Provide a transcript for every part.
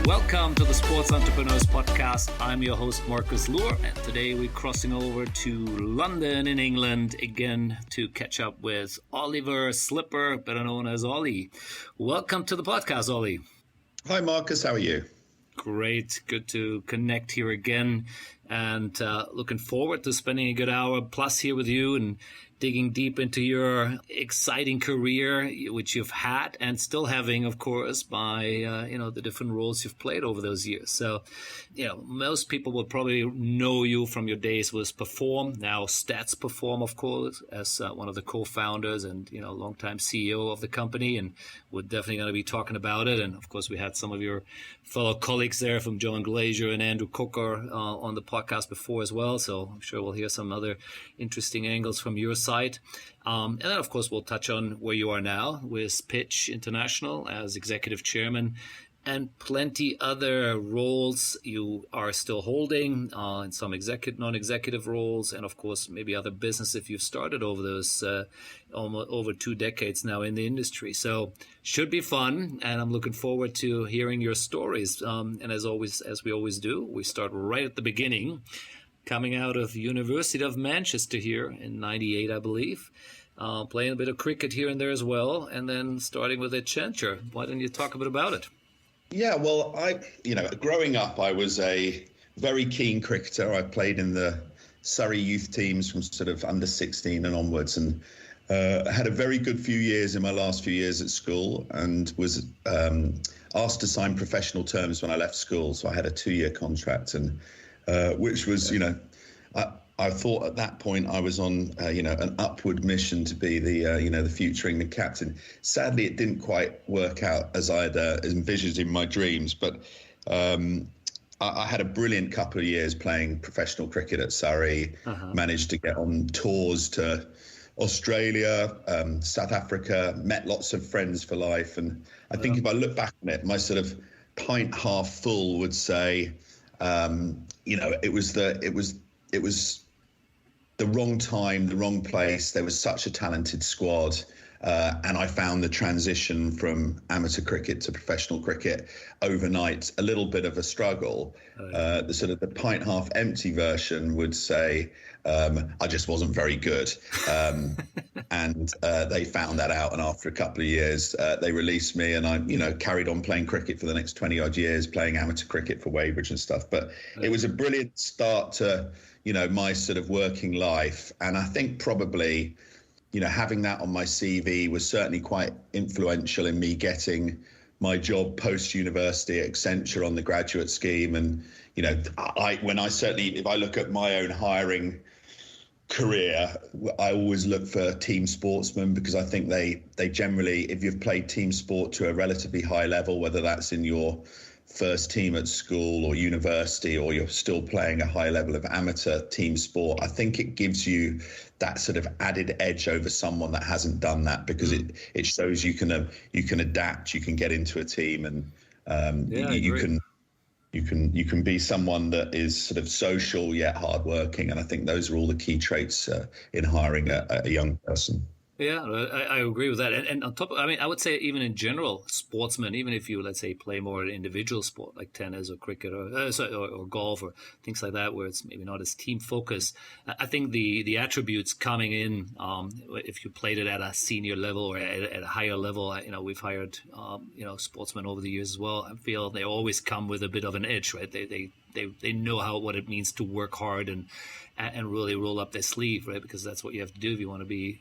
Welcome to the Sports Entrepreneurs Podcast. I'm your host, Marcus Luhr, and today we're crossing over to London in England again to catch up with Oli Slipper, better known as Oli. Welcome to the podcast, Oli. Hi, Marcus. How are you? Great. Good to connect here again, and looking forward to spending a good hour plus here with you and digging deep into your exciting career, which you've had and still having, of course, by, the different roles you've played over those years. So, most people would probably know you from your days with Perform, now Stats Perform, of course, as one of the co-founders and, longtime CEO of the company. And we're definitely going to be talking about it. And of course, we had some of your fellow colleagues there from John Glazier and Andrew Coker on the podcast before as well. So I'm sure we'll hear some other interesting angles from your side. And then, of course, we'll touch on where you are now with Pitch International as executive chairman and plenty other roles you are still holding in some executive, non-executive roles, and of course, maybe other business if you've started over those almost over 2 decades now in the industry. So should be fun, and I'm looking forward to hearing your stories. And as always, as we always do, we start right at the beginning. Coming out of University of Manchester here in '98, I believe, playing a bit of cricket here and there as well, and then starting with Accenture. Why don't you talk a bit about it? Yeah, well, growing up, I was a very keen cricketer. I played in the Surrey youth teams from sort of under 16 and onwards, and had a very good few years in my last few years at school, and was asked to sign professional terms when I left school. So I had a 2-year contract, and which was, I thought at that point I was on, an upward mission to be the future England captain. Sadly, it didn't quite work out as I had envisioned in my dreams. But I had a brilliant couple of years playing professional cricket at Surrey, managed to get on tours to Australia, South Africa, met lots of friends for life. And I think if I look back on it, my sort of pint half full would say, it was the wrong time, the wrong place. There was such a talented squad, and I found the transition from amateur cricket to professional cricket overnight a little bit of a struggle. The sort of the pint half empty version would say I just wasn't very good, and they found that out. And after a couple of years, they released me, and I, carried on playing cricket for the next 20 odd years, playing amateur cricket for Weybridge and stuff. But it was a brilliant start to, my sort of working life. And I think probably, having that on my CV was certainly quite influential in me getting my job post-university at Accenture on the graduate scheme. And, if I look at my own hiring career, I always look for team sportsmen, because I think they generally, if you've played team sport to a relatively high level, whether that's in your first team at school or university, or you're still playing a high level of amateur team sport, I think it gives you that sort of added edge over someone that hasn't done that, because it shows you can adapt, you can get into a team, and you can be someone that is sort of social yet hardworking. And I think those are all the key traits in hiring a young person. Yeah, I agree with that. And on top of, I would say even in general, sportsmen, even if you, let's say, play more an individual sport like tennis or cricket or golf or things like that, where it's maybe not as team focused, I think the attributes coming in, if you played it at a senior level or at a higher level, we've hired, sportsmen over the years as well. I feel they always come with a bit of an edge, right? They know what it means to work hard and really roll up their sleeve, right? Because that's what you have to do if you want to be,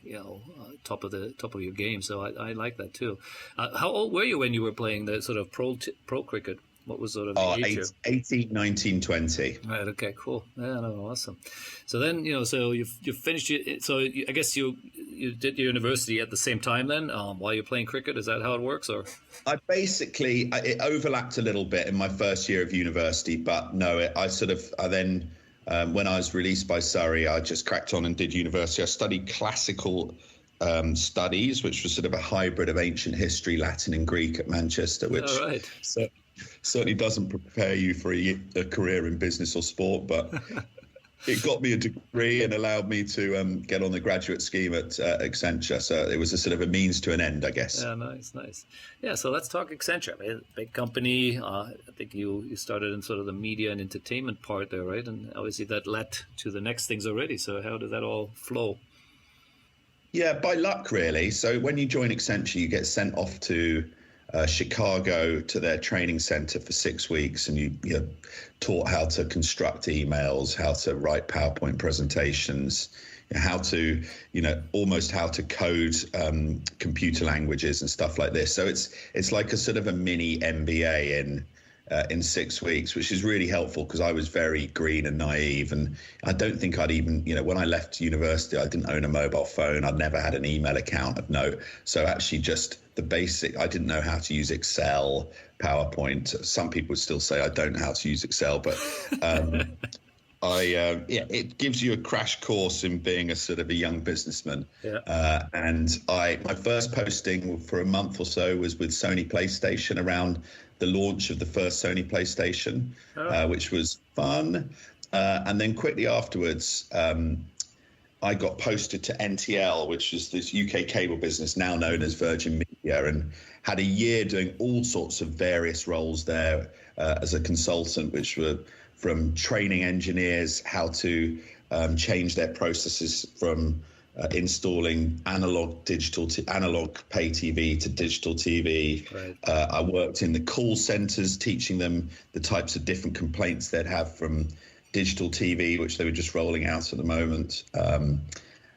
top of your game. So I like that too. How old were you when you were playing the sort of pro cricket? What was sort of the age? 18, 19, 20. Right. Okay. Cool. Yeah. No. Awesome. So then, so you finished it. So I guess you did your university at the same time then, while you're playing cricket. Is that how it works, or? It overlapped a little bit in my first year of university, but no, I then. When I was released by Surrey, I just cracked on and did university. I studied classical studies, which was sort of a hybrid of ancient history, Latin and Greek at Manchester, which certainly doesn't prepare you for a career in business or sport. But it got me a degree and allowed me to get on the graduate scheme at Accenture. So it was a sort of a means to an end, I guess. Yeah, nice. Yeah, so let's talk Accenture. I mean, big company. I think you started in sort of the media and entertainment part there, right? And obviously that led to the next things already. So how did that all flow? Yeah, by luck, really. So when you join Accenture, you get sent off to Chicago to their training center for 6 weeks, and you're taught how to construct emails, how to write PowerPoint presentations, how to, almost how to code computer languages and stuff like this. So it's like a sort of a mini MBA in 6 weeks, which is really helpful because I was very green and naive. And I don't think I'd even, when I left university, I didn't own a mobile phone. I'd never had an email account of note. So actually just the basic, I didn't know how to use Excel, PowerPoint. Some people would still say I don't know how to use Excel, but it gives you a crash course in being a sort of a young businessman. Yeah. And my first posting for a month or so was with Sony PlayStation around the launch of the first Sony PlayStation, which was fun. And then quickly afterwards, I got posted to NTL, which is this UK cable business now known as Virgin Media, and had a year doing all sorts of various roles there as a consultant, which were from training engineers how to change their processes from installing analog pay TV to digital TV. Right. I worked in the call centers, teaching them the types of different complaints they'd have from digital TV, which they were just rolling out at the moment.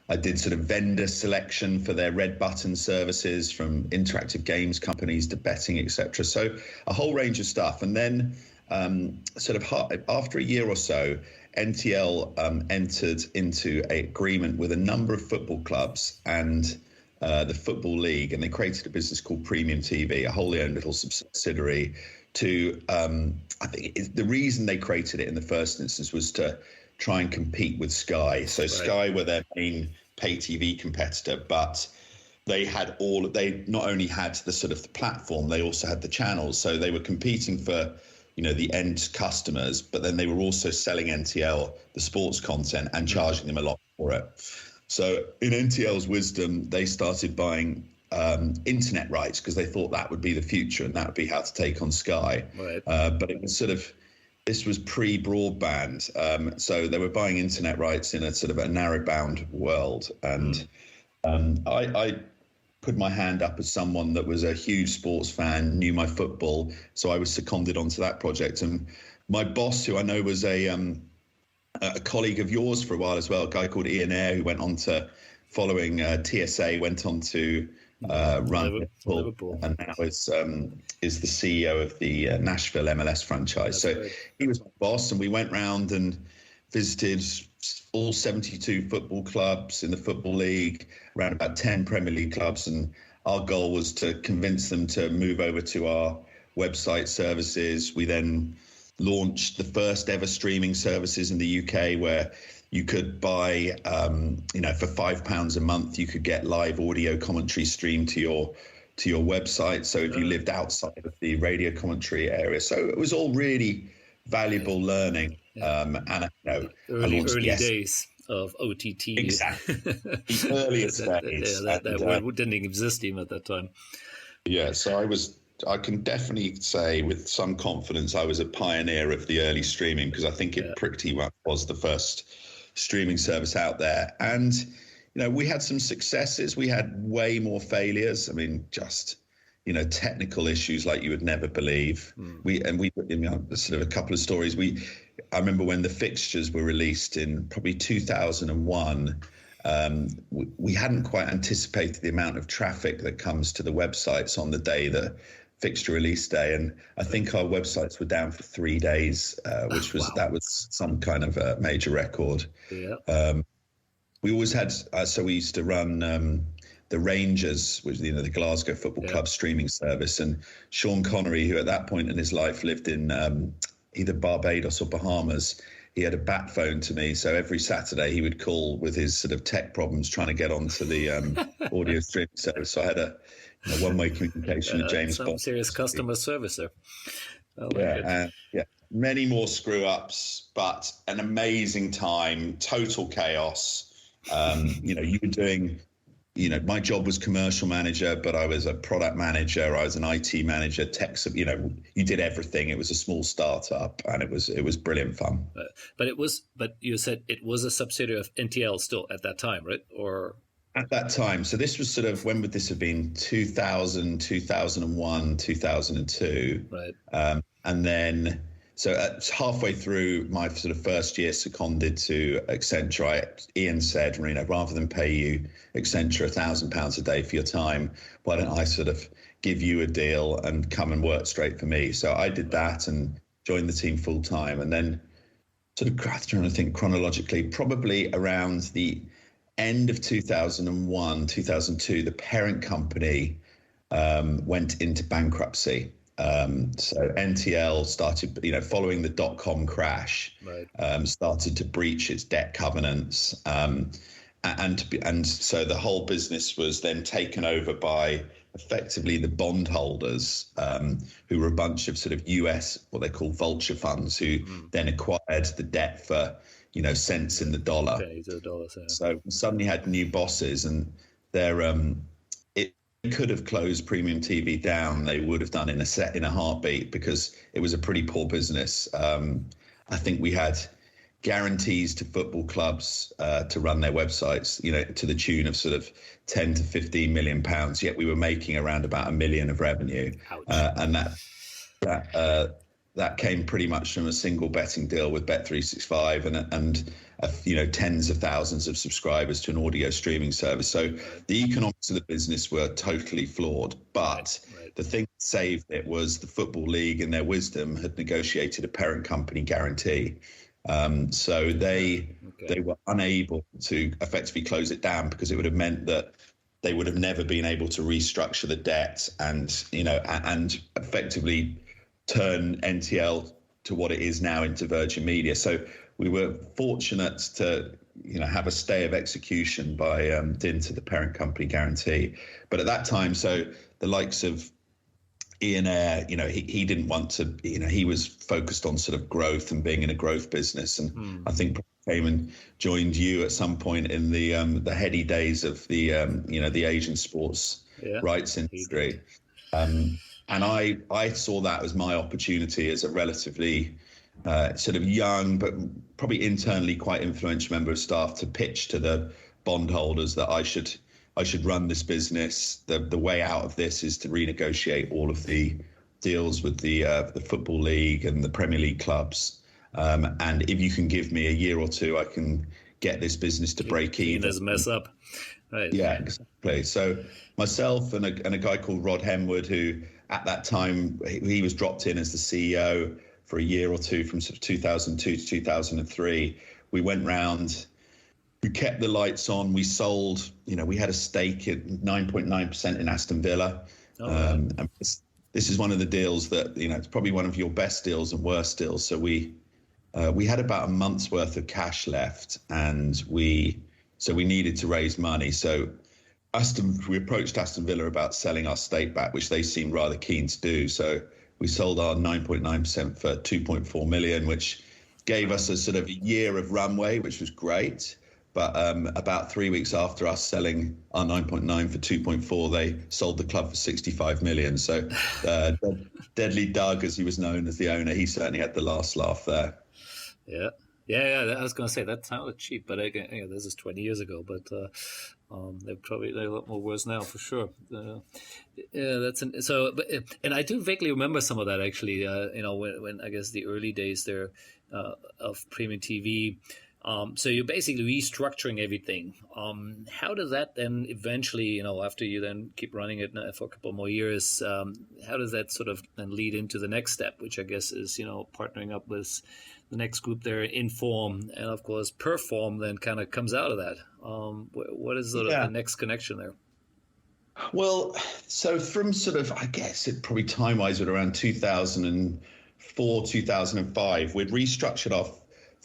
I did sort of vendor selection for their red button services, from interactive games companies to betting, etc. So a whole range of stuff. And then after a year or so, NTL entered into an agreement with a number of football clubs and the Football League, and they created a business called Premium TV, a wholly owned little subsidiary to, I think the reason they created it in the first instance was to try and compete with Sky. So Sky were their main pay TV competitor, but they not only had the sort of the platform, they also had the channels. So they were competing for the end customers, but then they were also selling NTL the sports content and charging them a lot for it. So in NTL's wisdom, they started buying internet rights because they thought that would be the future and that would be how to take on Sky. Right. But it was this was pre-broadband. So they were buying internet rights in a sort of a narrowbound world. And I put my hand up as someone that was a huge sports fan, knew my football. So I was seconded onto that project. And my boss, who I know was a colleague of yours for a while as well, a guy called Ian Eyre, who went on to, following TSA, went on to run Liverpool, and now is the CEO of the Nashville MLS franchise. That's so he was my boss, and we went round and visited all 72 football clubs in the Football League, around about 10 Premier League clubs, and our goal was to convince them to move over to our website services. We then launched the first ever streaming services in the UK, where you could buy, for £5 a month, you could get live audio commentary streamed to your website. So if you lived outside of the radio commentary area, so it was all really valuable learning. Early days of OTT. Exactly, the earliest days. That word didn't exist even at that time. Yeah, so I can definitely say with some confidence I was a pioneer of the early streaming, because I think it pretty much was the first streaming service out there. And we had some successes, we had way more failures. I mean, just technical issues like you would never believe. We sort of a couple of stories. I remember when the fixtures were released in probably 2001. We hadn't quite anticipated the amount of traffic that comes to the websites on the day, the fixture release day, and I think our websites were down for 3 days, which was that was some kind of a major record. Yeah. We always had so we used to run the Rangers, which the Glasgow Football Club streaming service, and Sean Connery, who at that point in his life lived in either Barbados or Bahamas, he had a bat phone to me. So every Saturday he would call with his sort of tech problems trying to get onto the audio streaming service. So I had a one-way communication with James Bond. Some serious customer service there. many more screw ups, but an amazing time, total chaos. You were doing, my job was commercial manager, but I was a product manager. I was an IT manager, tech, you did everything. It was a small startup, and it was brilliant fun. But you said it was a subsidiary of NTL still at that time, right? Or at that time. So this was sort of, when would this have been? 2000, 2001, 2002. Right. And then, so halfway through my sort of first year seconded to Accenture, Ian said, rather than pay you Accenture £1,000 a day for your time, why don't I sort of give you a deal and come and work straight for me? So I did that and joined the team full time. And then sort of trying to think chronologically, probably around the end of 2001, 2002, the parent company went into bankruptcy. So NTL started, following the dot-com crash, right. Started to breach its debt covenants. And so the whole business was then taken over by effectively the bondholders, who were a bunch of sort of US, what they call vulture funds, who then acquired the debt for, cents in the dollar. Okay, the dollars, yeah. So we suddenly had new bosses, and it could have closed premium TV down. They would have done in a heartbeat, because it was a pretty poor business. I think we had guarantees to football clubs to run their websites, to the tune of sort of 10 to 15 million pounds. Yet we were making around about $1 million of revenue, and that came pretty much from a single betting deal with Bet365 and tens of thousands of subscribers to an audio streaming service. So the economics of the business were totally flawed. But the thing that saved it was the Football League, in their wisdom, had negotiated a parent company guarantee. So they were unable to effectively close it down, because it would have meant that they would have never been able to restructure the debt and effectively turn NTL to what it is now into Virgin Media. So we were fortunate to have a stay of execution by dint of the parent company guarantee. But at that time, so the likes of Ian Eyre, he didn't want to, he was focused on sort of growth and being in a growth business. And I think came and joined you at some point in the heady days of the the Asian sports rights industry. And I saw that as my opportunity as a relatively sort of young, but probably internally quite influential member of staff, to pitch to the bondholders that I should run this business. The way out of this is to renegotiate all of the deals with the Football League and the Premier League clubs. And if you can give me a year or two, I can get this business to break even. Doesn't mess up. Right. Yeah, exactly. So myself and a guy called Rod Henwood, who at that time, he was dropped in as the CEO for a year or two, from sort of 2002 to 2003. We went round, we kept the lights on, we sold, we had a stake at 9.9% in Aston Villa. And this is one of the deals that, it's probably one of your best deals and worst deals. So we had about a month's worth of cash left, and we needed to raise money. So we approached Aston Villa about selling our stake back, which they seemed rather keen to do. So we sold our 9.9% for 2.4 million, which gave us a sort of a year of runway, which was great. But about 3 weeks after us selling our 9.9 for 2.4, they sold the club for 65 million. So Deadly Doug, as he was known as the owner, he certainly had the last laugh there. Yeah. I was going to say that sounded cheap, but again, this is 20 years ago. But they're a lot more worse now, for sure. And I do vaguely remember some of that, actually. When I guess the early days there of premium TV. So you're basically restructuring everything. How does that then eventually, after you then keep running it for a couple more years, how does that sort of then lead into the next step, which I guess is, partnering up with the next group there, Inform, and of course Perform then kind of comes out of that. What is sort of the next connection there? Well, so from sort of, I guess it probably time-wise at around 2004, 2005, we'd restructured our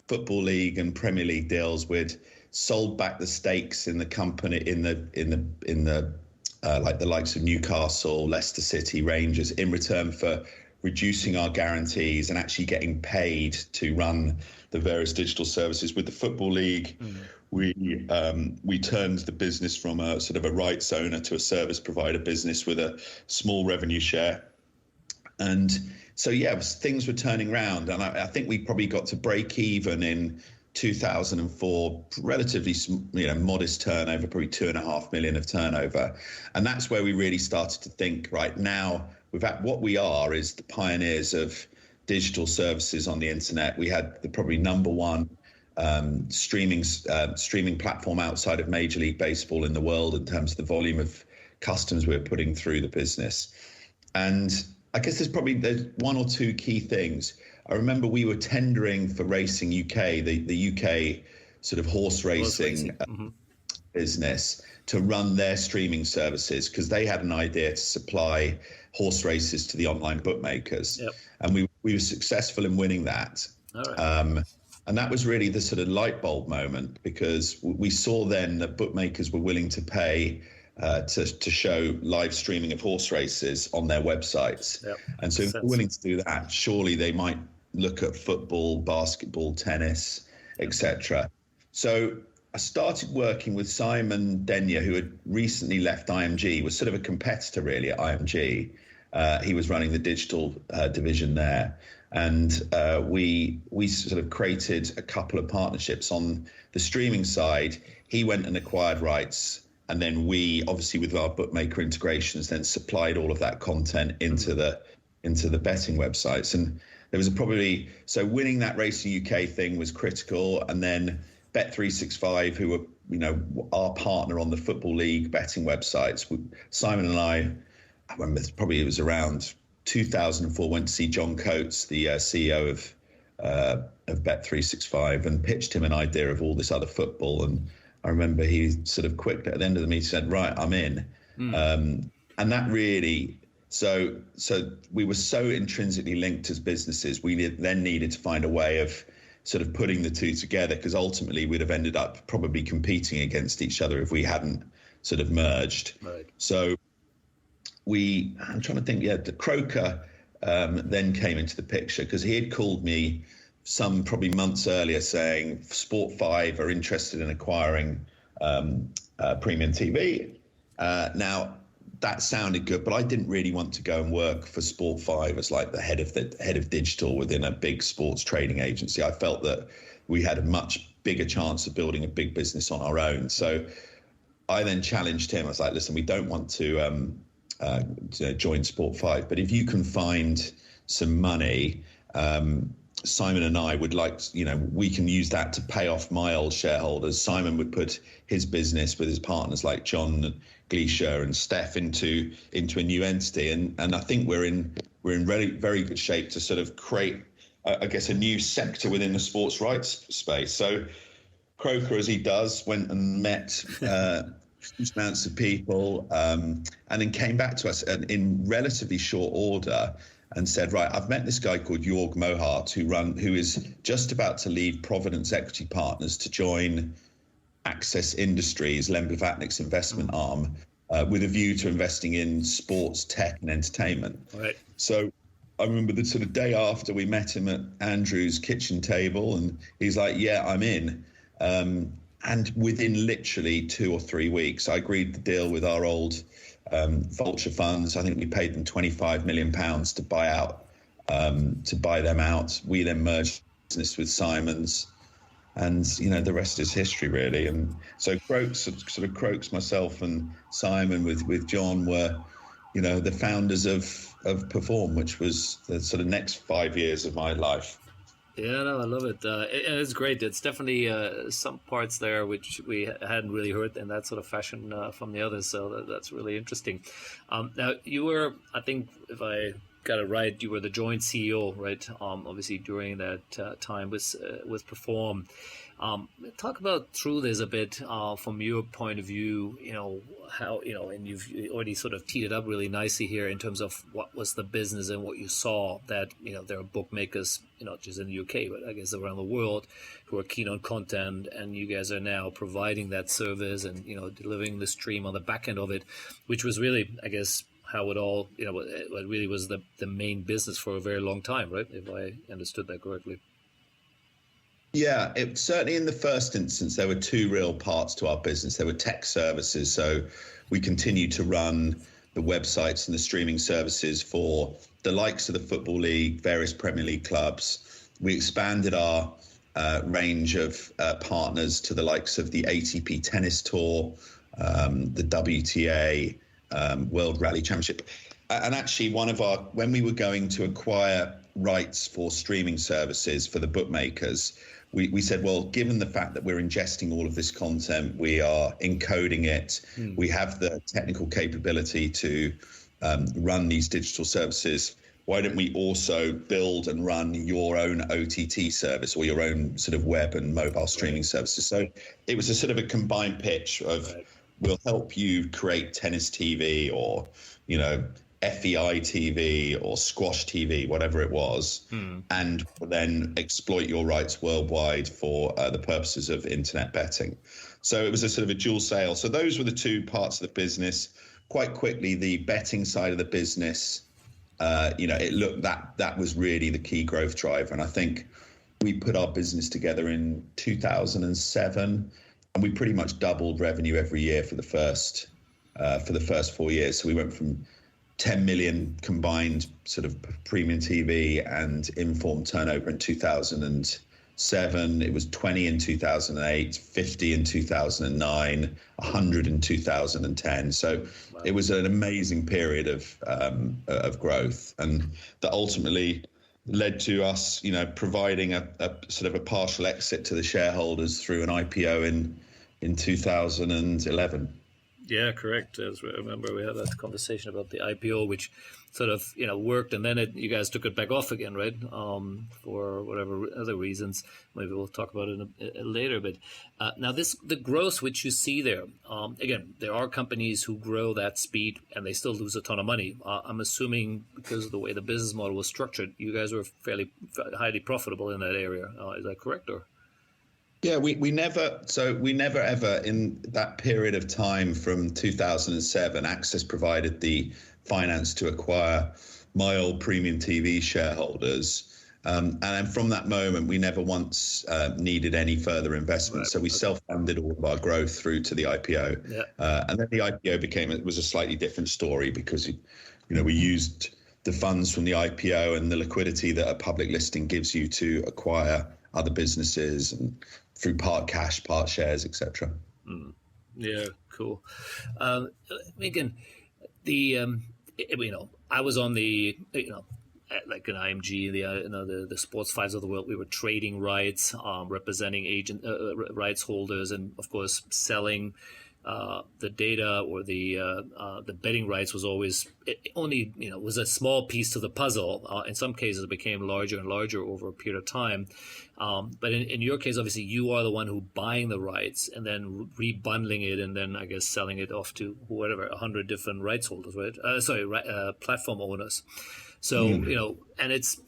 Football League and Premier League deals. We'd sold back the stakes in the company in the like the likes of Newcastle, Leicester City, Rangers, in return for reducing our guarantees and actually getting paid to run the various digital services. With the Football League, we turned the business from a sort of a rights owner to a service provider business with a small revenue share. And so, things were turning around. And I think we probably got to break even in 2004, relatively modest turnover, probably 2.5 million of turnover. And that's where we really started to think, right now, what we are is the pioneers of digital services on the internet. We had the probably number one streaming platform outside of Major League Baseball in the world in terms of the volume of customers we were putting through the business. And I guess there's one or two key things. I remember we were tendering for Racing UK, the UK sort of horse racing business, to run their streaming services, because they had an idea to supply horse races to the online bookmakers. Yep. And we were successful in winning that. All right. And that was really the sort of light bulb moment, because we saw then that bookmakers were willing to pay to show live streaming of horse races on their websites. Yep. And so if they're willing to do that, surely they might look at football, basketball, tennis, etc. So I started working with Simon Denyer, who had recently left IMG, was sort of a competitor really at IMG. He was running the digital division there. And we sort of created a couple of partnerships on the streaming side. He went and acquired rights. And then we, obviously with our bookmaker integrations, then supplied all of that content into the betting websites. And there was so winning that Racing UK thing was critical. And then Bet365, who were, our partner on the Football League betting websites, Simon and I remember probably it was around 2004, went to see John Coates, the CEO of Bet365, and pitched him an idea of all this other football. And I remember he sort of quickly at the end of the meeting said, right, I'm in. And that really, so we were so intrinsically linked as businesses, we then needed to find a way of sort of putting the two together, because ultimately we'd have ended up probably competing against each other if we hadn't sort of merged. Right. So I'm trying to think, the Croker then came into the picture, because he had called me some probably months earlier saying Sport 5 are interested in acquiring Premium TV. Now that sounded good, but I didn't really want to go and work for Sport 5 as like the head of digital within a big sports trading agency. I felt that we had a much bigger chance of building a big business on our own. So I then challenged him. I was like, listen, we don't want to join Sport 5, but if you can find some money, Simon and I would like, we can use that to pay off my old shareholders. Simon would put his business with his partners like John Gleischer and Steph into a new entity, and I think we're in very, very good shape to sort of create, I guess, a new sector within the sports rights space. So Croker, as he does, went and met huge amounts of people, and then came back to us in relatively short order and said, right, I've met this guy called Jorg Mohart, who is just about to leave Providence Equity Partners to join Access Industries, Len Blavatnik's investment arm, with a view to investing in sports, tech, and entertainment. Right. So I remember the sort of day after we met him at Andrew's kitchen table, and he's like, yeah, I'm in. And within literally 2 or 3 weeks, I agreed the deal with our old Vulture funds. I think we paid them £25 million to buy them out. We then merged business with Simon's, and the rest is history, really. And so Croaks, myself, and Simon with John were, the founders of Perform, which was the sort of next 5 years of my life. Yeah, no, I love it. It's great. It's definitely some parts there which we hadn't really heard in that sort of fashion from the others. So that's really interesting. Now, you were, I think, if I got it right, you were the joint CEO, right? Obviously, during that time with Perform. Talk about through this a bit from your point of view, how, and you've already sort of teed it up really nicely here in terms of what was the business and what you saw that, there are bookmakers, not just in the UK, but I guess around the world who are keen on content, and you guys are now providing that service and, delivering the stream on the back end of it, which was really, I guess, how it all, what really was the main business for a very long time, right? If I understood that correctly. Yeah, it certainly in the first instance, there were two real parts to our business. There were tech services. So we continued to run the websites and the streaming services for the likes of the Football League, various Premier League clubs. We expanded our range of partners to the likes of the ATP Tennis Tour, the WTA, World Rally Championship. And actually, when we were going to acquire rights for streaming services for the bookmakers, we said, well, given the fact that we're ingesting all of this content, we are encoding it, we have the technical capability to run these digital services, why don't we also build and run your own OTT service or your own sort of web and mobile streaming services? So it was a sort of a combined pitch of we'll help you create tennis TV or, FEI TV or squash TV, whatever it was, and then exploit your rights worldwide for the purposes of internet betting. So it was a sort of a dual sale. So those were the two parts of the business. Quite quickly, the betting side of the business, it looked that was really the key growth driver. And I think we put our business together in 2007, and we pretty much doubled revenue every year for the first 4 years. So we went from 10 million combined sort of premium TV and informed turnover in 2007. It was 20 in 2008, 50 in 2009, 100 in 2010. So it was an amazing period of growth, and that ultimately led to us, providing a sort of a partial exit to the shareholders through an IPO in 2011. Yeah, correct. As I remember, we had that conversation about the IPO, which sort of worked, and then you guys took it back off again, right? For whatever other reasons. Maybe we'll talk about it later. But now the growth which you see there, again, there are companies who grow that speed and they still lose a ton of money. I'm assuming because of the way the business model was structured, you guys were fairly highly profitable in that area. Is that correct, or? Yeah, we never ever in that period of time from 2007, Access provided the finance to acquire my old premium TV shareholders. And then from that moment, we never once needed any further investment. Right. So we self-funded all of our growth through to the IPO. Yeah. And then the IPO was a slightly different story because, we used the funds from the IPO and the liquidity that a public listing gives you to acquire other businesses and through part cash, part shares, etc. Yeah, cool. Again, I was on the, like an IMG, the sports files of the world. We were trading rights, representing agent rights holders, and of course selling the data or the betting rights was always was a small piece to the puzzle. In some cases, it became larger and larger over a period of time. But in your case, obviously, you are the one who buying the rights and then rebundling it and then I guess selling it off to whatever 100 different rights holders, right? Platform owners. So and it's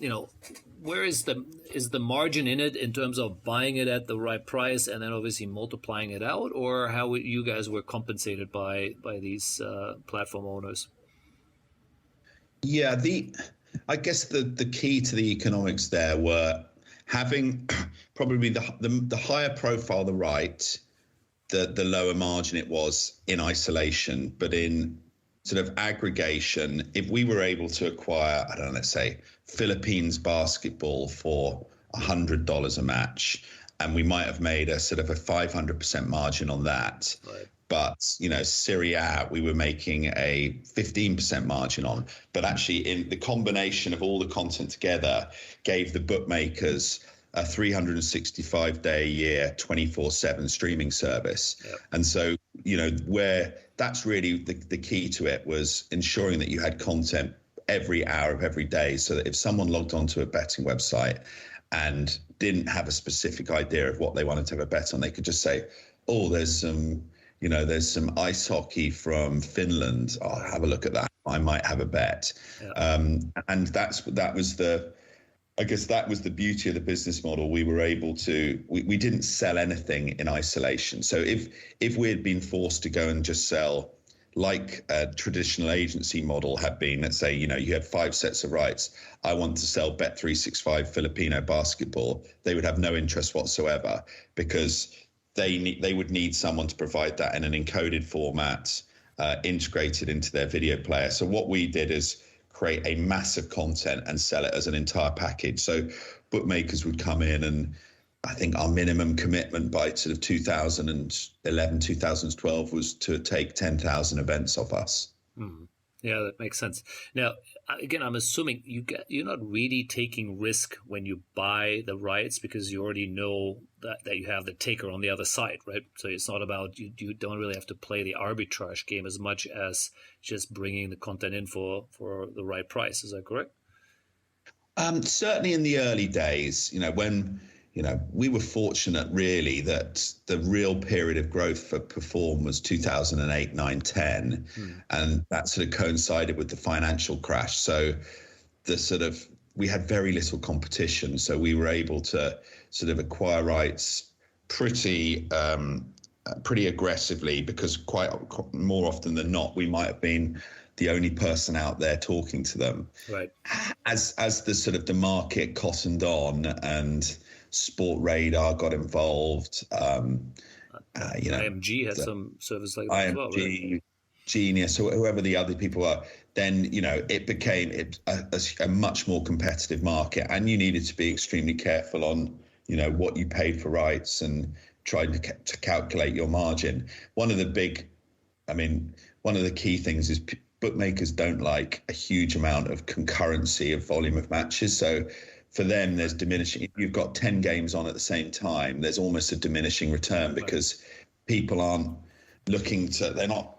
where is the margin in it in terms of buying it at the right price and then obviously multiplying it out, or how you guys were compensated by these platform owners? Yeah, I guess the key to the economics there were having probably the higher profile the right, the lower margin it was in isolation, but in sort of aggregation, if we were able to acquire, I don't know, let's say Philippines basketball for $100 a match, and we might have made a sort of a 500% margin on that. Right. But, Serie A, we were making a 15% margin on. But actually, in the combination of all the content together, gave the bookmakers a 365-day a year, 24/7 streaming service. Yep. And so, where that's really the key to it was ensuring that you had content every hour of every day, so that if someone logged onto a betting website and didn't have a specific idea of what they wanted to have a bet on, they could just say, oh, there's some ice hockey from Finland. I'll have a look at that. I might have a bet. Yeah. And that was the beauty of the business model. We were able to, we didn't sell anything in isolation. So if we had been forced to go and just sell like a traditional agency model had been. Let's say, you have 5 sets of rights. I want to sell Bet365 Filipino basketball. They would have no interest whatsoever, because they would need someone to provide that in an encoded format, integrated into their video player. So what we did is create a massive content and sell it as an entire package. So bookmakers would come in, and I think our minimum commitment by sort of 2011, 2012 was to take 10,000 events off us. Mm. Yeah, that makes sense. Now, again, I'm assuming you're not really taking risk when you buy the rights, because you already know that you have the taker on the other side, right? So it's not about, you don't really have to play the arbitrage game as much as just bringing the content in for the right price. Is that correct? Certainly in the early days, when we were fortunate really that the real period of growth for Perform was 2008, 9, 10. And that sort of coincided with the financial crash. So we had very little competition. So we were able to sort of acquire rights pretty aggressively, because quite more often than not, we might have been the only person out there talking to them. Right. As the market cottoned on and Sport Radar got involved. IMG had some service like that as well, right? Genius, or whoever the other people are. Then it became a much more competitive market, and you needed to be extremely careful on what you paid for rights and trying to calculate your margin. One of the key things is bookmakers don't like a huge amount of concurrency of volume of matches. So for them, there's diminishing. If you've got 10 games on at the same time, there's almost a diminishing return, because people aren't looking to, they're not,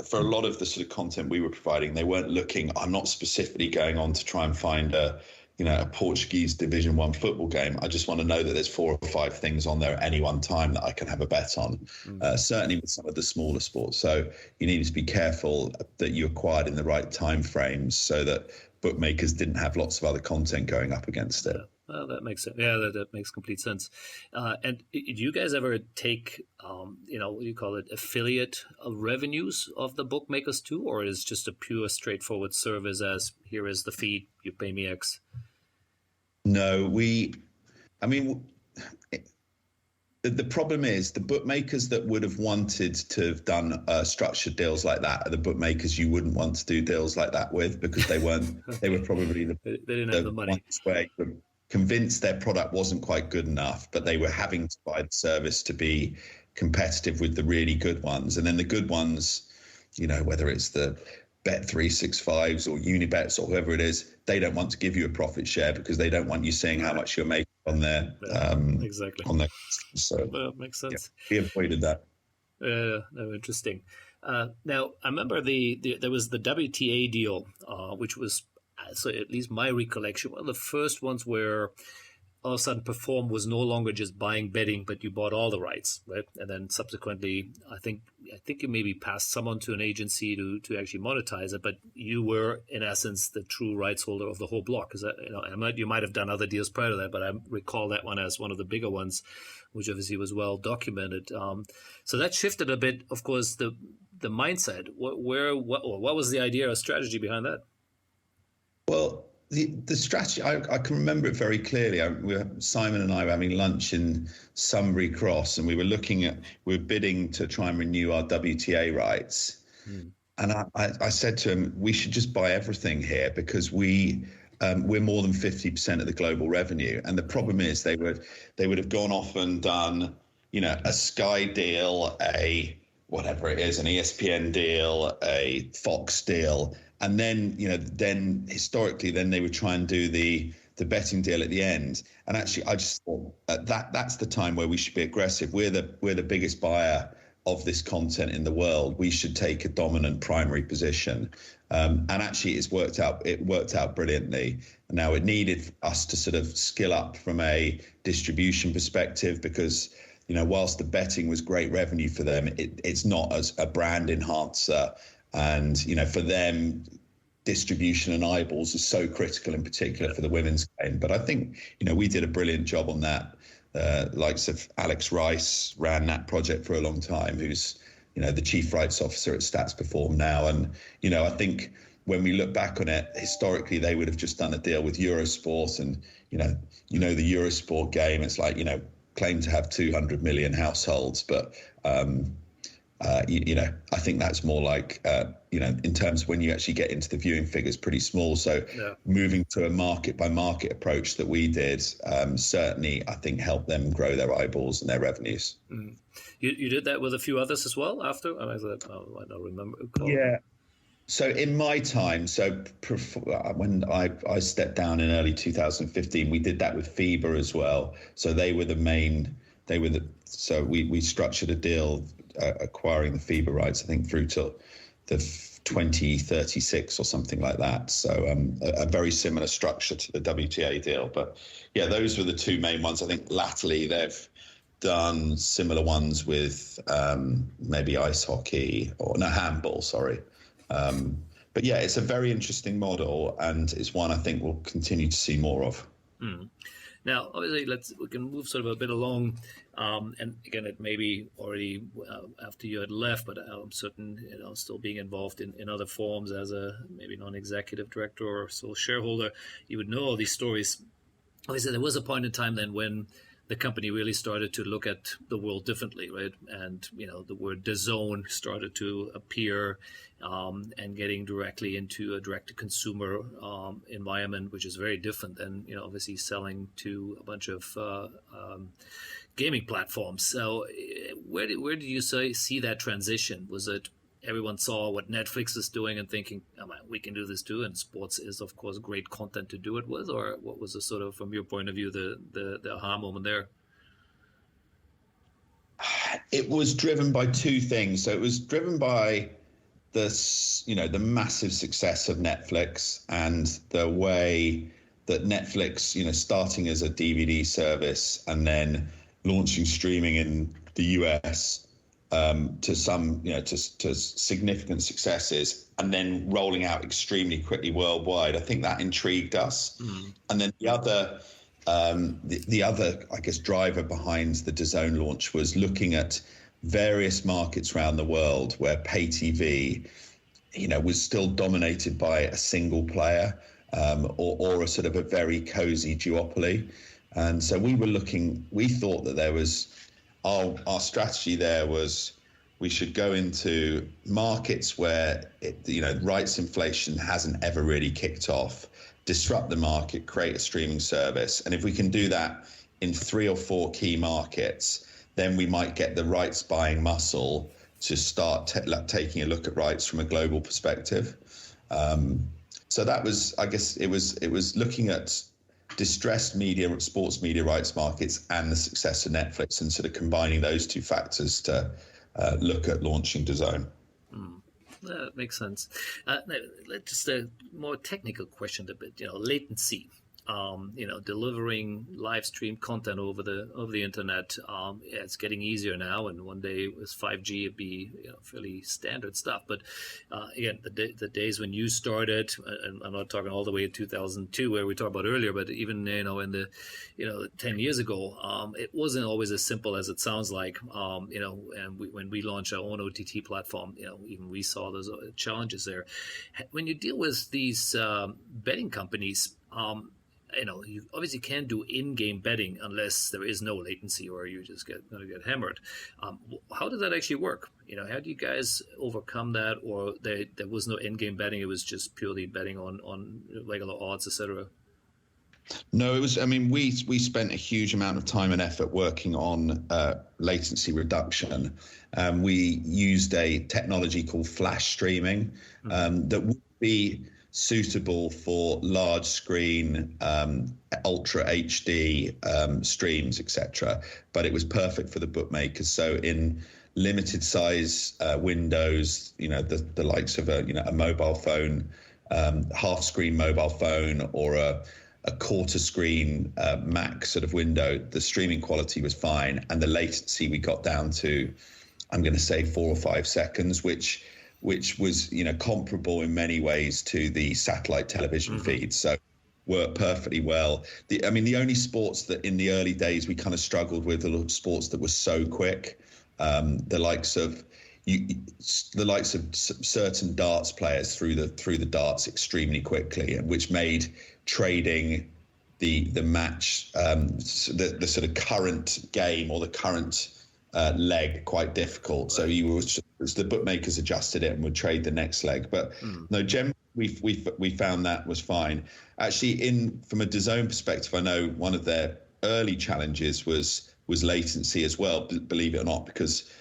for a lot of the sort of content we were providing, they weren't looking, I'm not specifically going on to try and find a Portuguese Division 1 football game. I just want to know that there's 4 or 5 things on there at any one time that I can have a bet on, certainly with some of the smaller sports. So you needed to be careful that you acquired in the right time frames, so that bookmakers didn't have lots of other content going up against it. Well, that makes sense. Yeah, that makes complete sense. And do you guys ever take, what do you call it, affiliate revenues of the bookmakers too, or is just a pure straightforward service as, here is the feed, you pay me X? No, the problem is the bookmakers that would have wanted to have done structured deals like that are the bookmakers you wouldn't want to do deals like that with, because they weren't. They were probably they didn't have the money. Where you were convinced their product wasn't quite good enough, but they were having to buy the service to be competitive with the really good ones. And then the good ones, whether it's the Bet365s or Unibets or whoever it is, they don't want to give you a profit share, because they don't want you seeing how much you're making on their exactly on their. So makes sense. Yeah, we avoided that. No, interesting. Now I remember there was the WTA deal, which was, so at least my recollection, one of the first ones where all of a sudden Perform was no longer just buying betting, but you bought all the rights, right? And then subsequently, I think you maybe passed someone to an agency to actually monetize it, but you were in essence the true rights holder of the whole block. Is that, you might have done other deals prior to that, but I recall that one as one of the bigger ones, which obviously was well documented. So that shifted a bit, of course, the mindset. What was the idea or strategy behind that? Well, the strategy, I can remember it very clearly. Simon and I were having lunch in Sunbury Cross, and we were bidding to try and renew our WTA rights. And I said to him, we should just buy everything here, because we're more than 50% of the global revenue. And the problem is they would have gone off and done, a Sky deal, a whatever it is, an ESPN deal, a Fox deal. And then, then historically, then they would try and do the betting deal at the end. And actually, I just thought that's the time where we should be aggressive. We're the biggest buyer of this content in the world. We should take a dominant primary position. And actually, it worked out brilliantly. Now, it needed us to sort of skill up from a distribution perspective, because whilst the betting was great revenue for them, it's not as a brand enhancer. And, for them, distribution and eyeballs is so critical, in particular for the women's game. But I think, we did a brilliant job on that. Likes of Alex Rice ran that project for a long time, who's the chief rights officer at Stats Perform now. And, I think when we look back on it, historically, they would have just done a deal with Eurosport. And, the Eurosport game, it's like, claim to have 200 million households. But, I think that's more like, in terms of when you actually get into the viewing figures, pretty small. So moving to a market by market approach that we did, certainly, I think, helped them grow their eyeballs and their revenues. Mm. You did that with a few others as well after? I don't remember. Yeah. So in my time, when I stepped down in early 2015, we did that with FIBA as well. So so we structured a deal acquiring the FIBA rights, I think, through to the 2036 or something like that. So a very similar structure to the WTA deal. But yeah, those were the two main ones. I think latterly they've done similar ones with maybe ice hockey handball, sorry. But yeah, it's a very interesting model, and it's one I think we'll continue to see more of. Mm. Now, obviously, we can move sort of a bit along, and again, it may be already after you had left, but I'm certain, still being involved in other forms as a maybe non-executive director or sole shareholder, you would know all these stories. Obviously, there was a point in time then when the company really started to look at the world differently, right? And, the word DAZN started to appear, and getting directly into a direct-to-consumer environment, which is very different than, obviously selling to a bunch of gaming platforms. So where did you see that transition? Was it everyone saw what Netflix is doing and thinking, oh, man, we can do this too, and sports is, of course, great content to do it with? Or what was the sort of, from your point of view, the aha moment there? It was driven by two things. So it was driven by the massive success of Netflix and the way that Netflix, starting as a DVD service and then launching streaming in the US, to some, to significant successes, and then rolling out extremely quickly worldwide. I think that intrigued us. Mm. And then the other, I guess, driver behind the DAZN launch was looking at various markets around the world where pay TV, was still dominated by a single player, or a sort of a very cozy duopoly. And so we thought that there was, our strategy there was we should go into markets where rights inflation hasn't ever really kicked off, disrupt the market, create a streaming service. And if we can do that in 3 or 4 key markets, then we might get the rights buying muscle to start taking a look at rights from a global perspective. So that was, I guess, it was looking at distressed media, sports media rights markets, and the success of Netflix, and sort of combining those two factors to look at launching DAZN. That makes sense. Just a more technical question a bit. Latency. Delivering live stream content over the internet. It's getting easier now, and one day with 5G it'd be fairly standard stuff. But again, the days when you started, and I'm not talking all the way to 2002 where we talked about earlier, but even in the 10 years ago, it wasn't always as simple as it sounds like. And when we launched our own OTT platform, even we saw those challenges there. When you deal with these betting companies, you obviously can't do in-game betting unless there is no latency, or you just going to get hammered. How does that actually work? How do you guys overcome that? Or there was no in-game betting; it was just purely betting on regular odds, etc. No, it was. I mean, we spent a huge amount of time and effort working on latency reduction. We used a technology called flash streaming that would be suitable for large screen, ultra HD streams, etc. But it was perfect for the bookmakers. So in limited size windows, the likes of a mobile phone, half screen mobile phone, or a quarter screen Mac sort of window, the streaming quality was fine, and the latency we got down to, I'm going to say 4 or 5 seconds, which was comparable in many ways to the satellite television feed. So worked perfectly well. The only sports that in the early days we kind of struggled with, the sports that were so quick, the likes of the likes of certain darts players threw the darts extremely quickly, which made trading the match, the sort of current game or the current leg quite difficult. So the bookmakers adjusted it and would trade the next leg. But no, generally we found that was fine. Actually, from a DAZN perspective, I know one of their early challenges was latency as well, believe it or not, because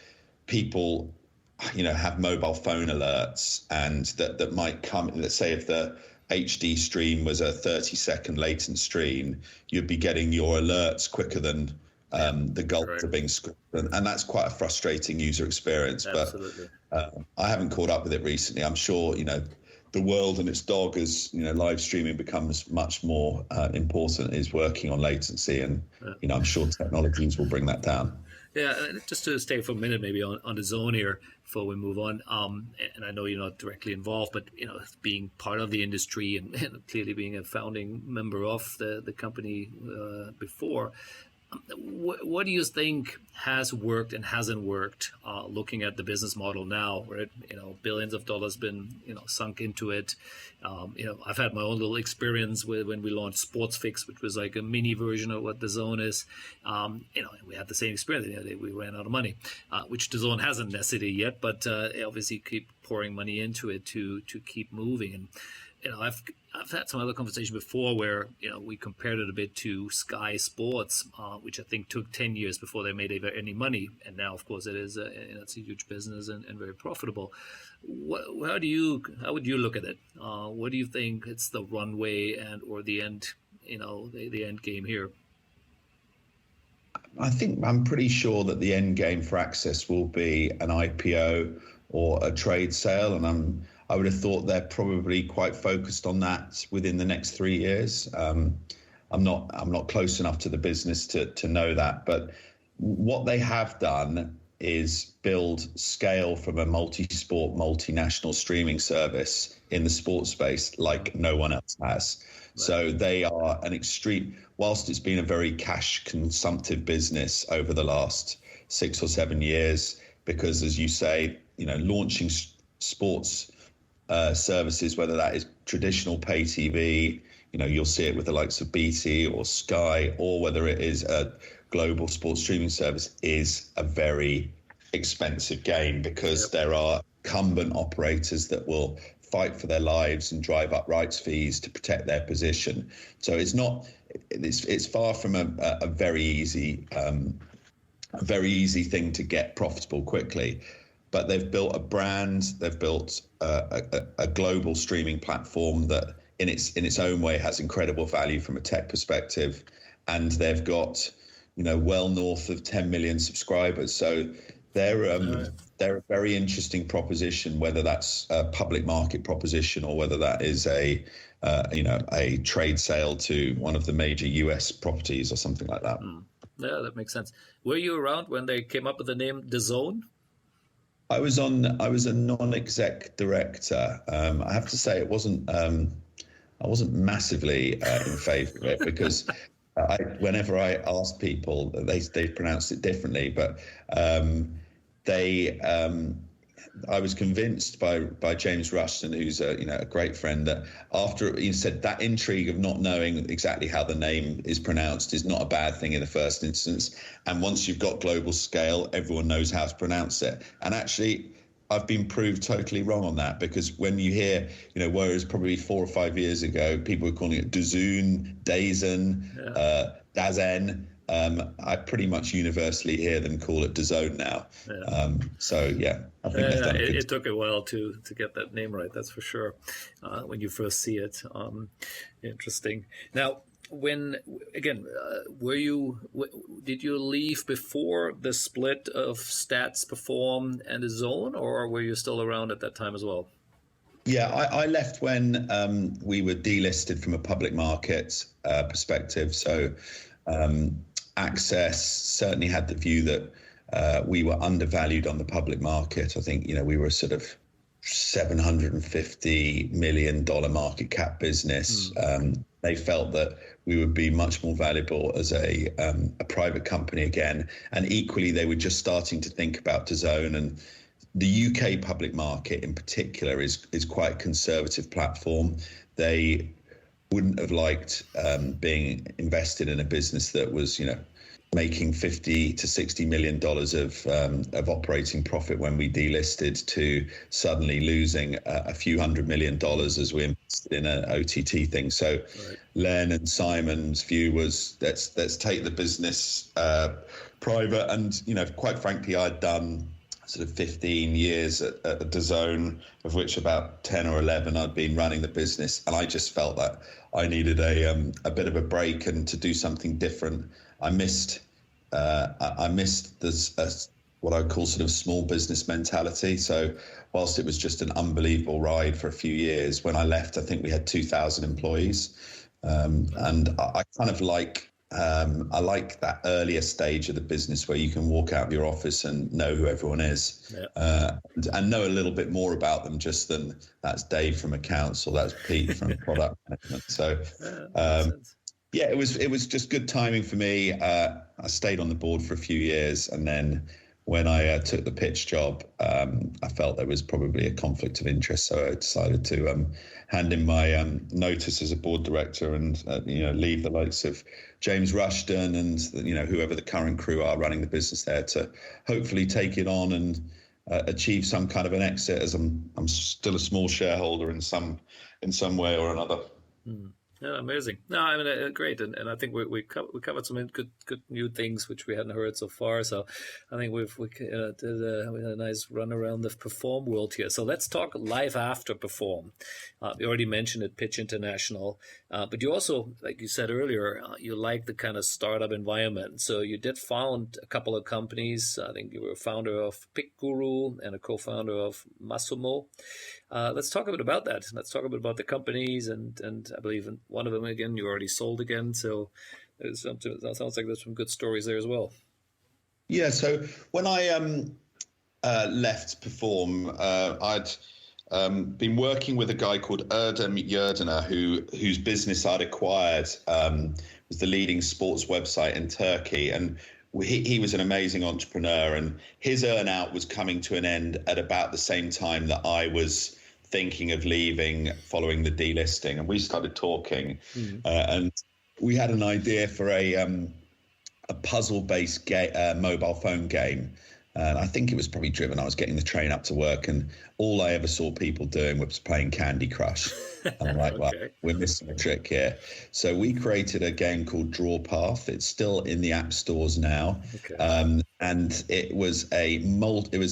people, have mobile phone alerts, and that might come. Let's say if the HD stream was a 30-second latent stream, you'd be getting your alerts quicker than the goals are being scored, and that's quite a frustrating user experience. Absolutely. But I haven't caught up with it recently. I'm sure the world and its dog, as live streaming becomes much more important, is working on latency, and I'm sure technologies will bring that down. Yeah, just to stay for a minute maybe on DAZN here before we move on, and I know you're not directly involved, but being part of the industry and clearly being a founding member of the company before, what do you think has worked and hasn't worked, looking at the business model now, where billions of dollars been sunk into it? I've had my own little experience with when we launched SportsFix, which was like a mini version of what DAZN is. We had the same experience. We ran out of money, which DAZN hasn't necessarily yet, but obviously keep pouring money into it to keep moving. And I've had some other conversation before where we compared it a bit to Sky Sports, which I think took 10 years before they made any money, and now of course it's a huge business and very profitable. How would you look at it? What do you think it's the runway or the end, the end game here? I'm pretty sure that the end game for Access will be an IPO or a trade sale, and I would have thought they're probably quite focused on that within the next 3 years. I'm not close enough to the business to know that, but what they have done is build scale from a multi-sport, multinational streaming service in the sports space like no one else has. Right. So they are whilst it's been a very cash consumptive business over the last 6 or 7 years, because as you say, launching sports services, whether that is traditional pay TV, you'll see it with the likes of BT or Sky, or whether it is a global sports streaming service, is a very expensive game, because there are incumbent operators that will fight for their lives and drive up rights fees to protect their position. So it's far from a very easy thing to get profitable quickly. But they've built a brand, they've built a global streaming platform that in its own way has incredible value from a tech perspective, and they've got well north of 10 million subscribers. So they're a very interesting proposition, whether that's a public market proposition or whether that is a trade sale to one of the major US properties or something like that. Yeah, that makes sense. Were you around when they came up with the name DAZN? I was a non-exec director. I have to say I wasn't massively in favour of it, because whenever I asked people, they pronounced it differently. But I was convinced by James Rushton, who's a great friend, that after he said that intrigue of not knowing exactly how the name is pronounced is not a bad thing in the first instance, and once you've got global scale, everyone knows how to pronounce it. And actually, I've been proved totally wrong on that, because when you hear, whereas probably 4 or 5 years ago people were calling it DAZN, DAZN, I pretty much universally hear them call it DAZN now. I think they've done it took a while to get that name right, that's for sure, when you first see it. Interesting. Now, did you leave before the split of Stats, Perform, and DAZN, or were you still around at that time as well? Yeah, I left when we were delisted from a public market perspective. So Access certainly had the view that we were undervalued on the public market. I think, we were sort of $750 million market cap business. They felt that we would be much more valuable as a private company again. And equally, they were just starting to think about DAZN and the UK public market in particular is quite a conservative platform. They wouldn't have liked being invested in a business that was, making $50 to $60 million of operating profit when we delisted, to suddenly losing a few $100 million as we invested in an OTT thing. So right. Len and Simon's view was let's take the business private. And, quite frankly, I'd done sort of 15 years at DAZN, of which about 10 or 11 I'd been running the business. And I just felt that I needed a bit of a break and to do something different. I missed this what I would call sort of small business mentality. So whilst it was just an unbelievable ride for a few years, when I left, I think we had 2,000 employees, and I kind of I like that earlier stage of the business where you can walk out of your office and know who everyone is, and know a little bit more about them just than that's Dave from accounts or that's Pete from product management. So. Yeah, it was just good timing for me. I stayed on the board for a few years, and then when I took the pitch job, I felt there was probably a conflict of interest, so I decided to hand in my notice as a board director and leave the likes of James Rushton and whoever the current crew are running the business there to hopefully take it on and achieve some kind of an exit, as I'm still a small shareholder in some way or another. Mm. Yeah, amazing. No, I mean, great. And I think we covered some good new things which we hadn't heard so far. So I think we had a nice run around the Perform world here. So let's talk live after Perform. You already mentioned it, Pitch International, but you also, like you said earlier, you like the kind of startup environment. So you did found a couple of companies. I think you were a founder of PickGuru and a co-founder of Masomo. Let's talk a bit about that. Let's talk a bit about the companies, and I believe in one of them, again, you already sold again. So that sounds like there's some good stories there as well. Yeah, so when I left Perform, I'd been working with a guy called Erdem Yerdiner, whose business I'd acquired was the leading sports website in Turkey. And he was an amazing entrepreneur, and his earn-out was coming to an end at about the same time that I was thinking of leaving following the delisting. And we started talking, and we had an idea for a puzzle-based mobile phone game. And I think it was probably driven. I was getting the train up to work, and all I ever saw people doing was playing Candy Crush. And I'm like, well, we're missing a trick here. So we created a game called Draw Path. It's still in the app stores now. And it was a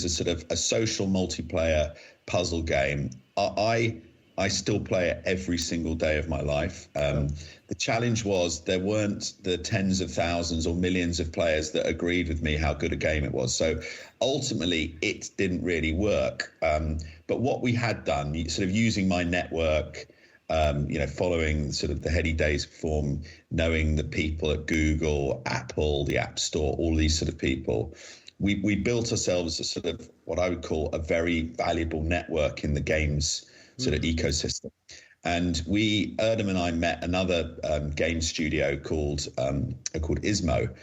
sort of a social multiplayer puzzle game. I still play it every single day of my life. The challenge was there weren't the tens of thousands or millions of players that agreed with me how good a game it was. So ultimately, it didn't really work. But what we had done, sort of using my network, following sort of the heady days of Perform, knowing the people at Google, Apple, the App Store, all these sort of people, we built ourselves a sort of what I would call a very valuable network in the games sort of ecosystem. And Erdem and I met another game studio called Ismo,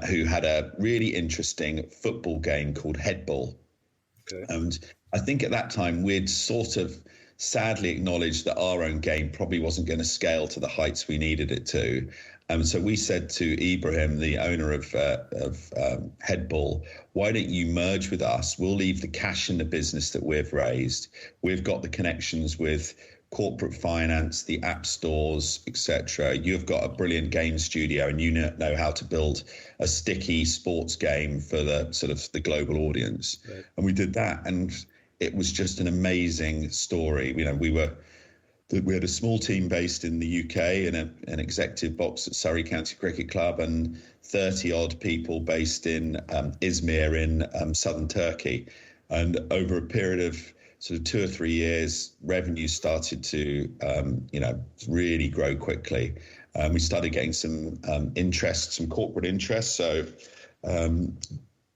who had a really interesting football game called Head Ball. And I think at that time we'd sort of sadly acknowledged that our own game probably wasn't going to scale to the heights we needed it to. So we said to Ibrahim, the owner of Head Ball, why don't you merge with us? We'll leave the cash in the business that we've raised. We've got the connections with corporate finance, the app stores, etc. You've got a brilliant game studio, and you know how to build a sticky sports game for the sort of the global audience. Right. And we did that, and it was just an amazing story. We had a small team based in the UK in an executive box at Surrey County Cricket Club, and 30 odd people based in Izmir in southern Turkey. And over a period of sort of 2 or 3 years, revenue started to, really grow quickly. We started getting some some corporate interest. So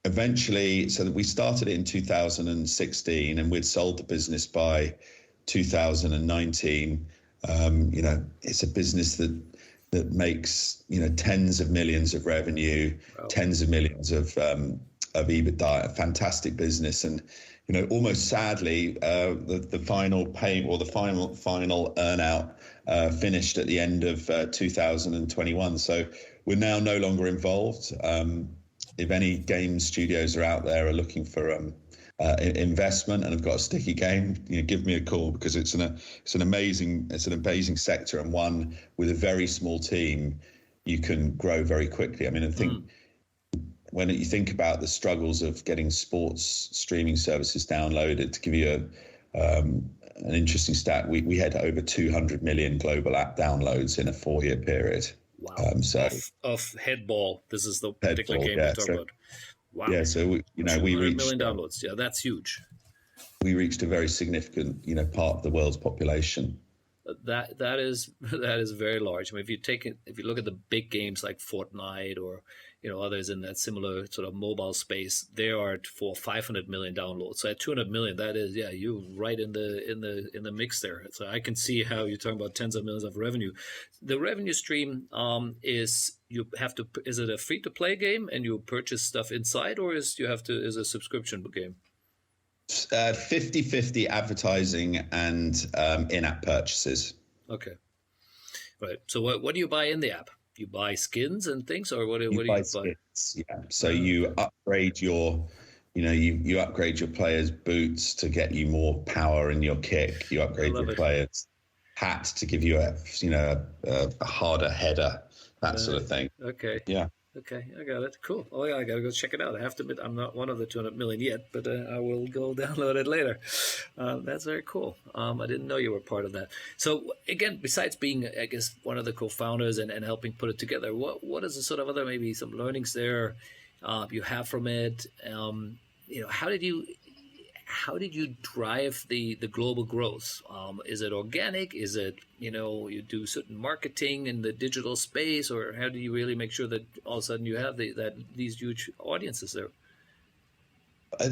eventually, so that we started it in 2016, and we'd sold the business by 2019. It's a business that makes tens of millions of revenue, tens of millions of EBITDA. A fantastic business, and almost sadly, the final pay or the final earn out finished at the end of 2021. So we're now no longer involved. If any game studios are out there are looking for investment and have got a sticky game, give me a call, because it's an amazing sector, and one with a very small team you can grow very quickly. I mean, I think when you think about the struggles of getting sports streaming services downloaded, to give you an interesting stat, we had over 200 million global app downloads in a 4-year period. Wow. Of Head Ball. This is the particular game we're talking about. Wow. Yeah, so we reached million downloads. Yeah, that's huge. We reached a very significant, part of the world's population. That is very large. I mean, if you look at the big games like Fortnite or others in that similar sort of mobile space, they are for 500 million downloads. So at 200 million, that is, you're right in the mix there. So I can see how you're talking about tens of millions of revenue. The revenue stream is it a free to play game and you purchase stuff inside, or is a subscription game? 50-50 advertising and in-app purchases. Okay, right. So what do you buy in the app? You buy skins and things, or what do you buy? Skins, yeah. So you upgrade your, you upgrade your players' boots to get you more power in your kick. You upgrade your players' hat to give you a harder header, that sort of thing. Okay. Yeah. Okay, I got it. Cool. Oh, yeah, I got to go check it out. I have to admit, I'm not one of the 200 million yet, but I will go download it later. That's very cool. I didn't know you were part of that. So, again, besides being, I guess, one of the co-founders and helping put it together, what is the sort of other, maybe some learnings there you have from it? How did you drive the global growth? Is it organic? Is it, you do certain marketing in the digital space, or how do you really make sure that all of a sudden you have these huge audiences there?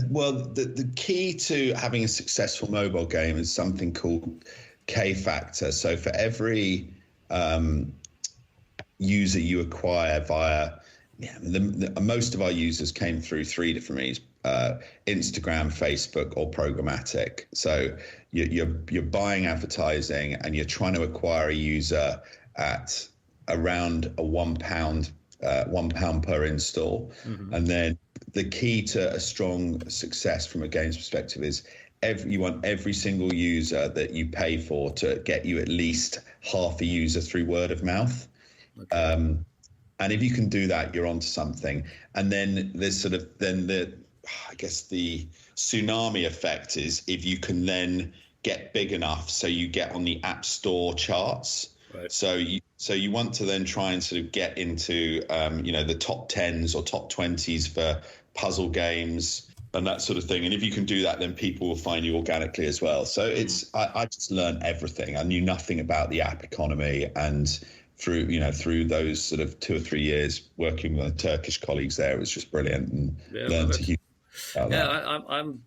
Well, the key to having a successful mobile game is something called K factor. So for every user you acquire via, most of our users came through 3 different means. Instagram, Facebook, or programmatic. So you're buying advertising and you're trying to acquire a user at around a £1 per install. Mm-hmm. And then the key to a strong success from a games perspective is you want every single user that you pay for to get you at least half a user through word of mouth. Okay. And if you can do that, you're onto something. And then there's I guess the tsunami effect is if you can then get big enough so you get on the App Store charts. Right. So you want to then try and sort of get into the top 10s or top 20s for puzzle games and that sort of thing. And if you can do that, then people will find you organically as well. So I just learned everything. I knew nothing about the app economy, and through those sort of 2 or 3 years working with Turkish colleagues there, it was just brilliant, and learned a huge. I'm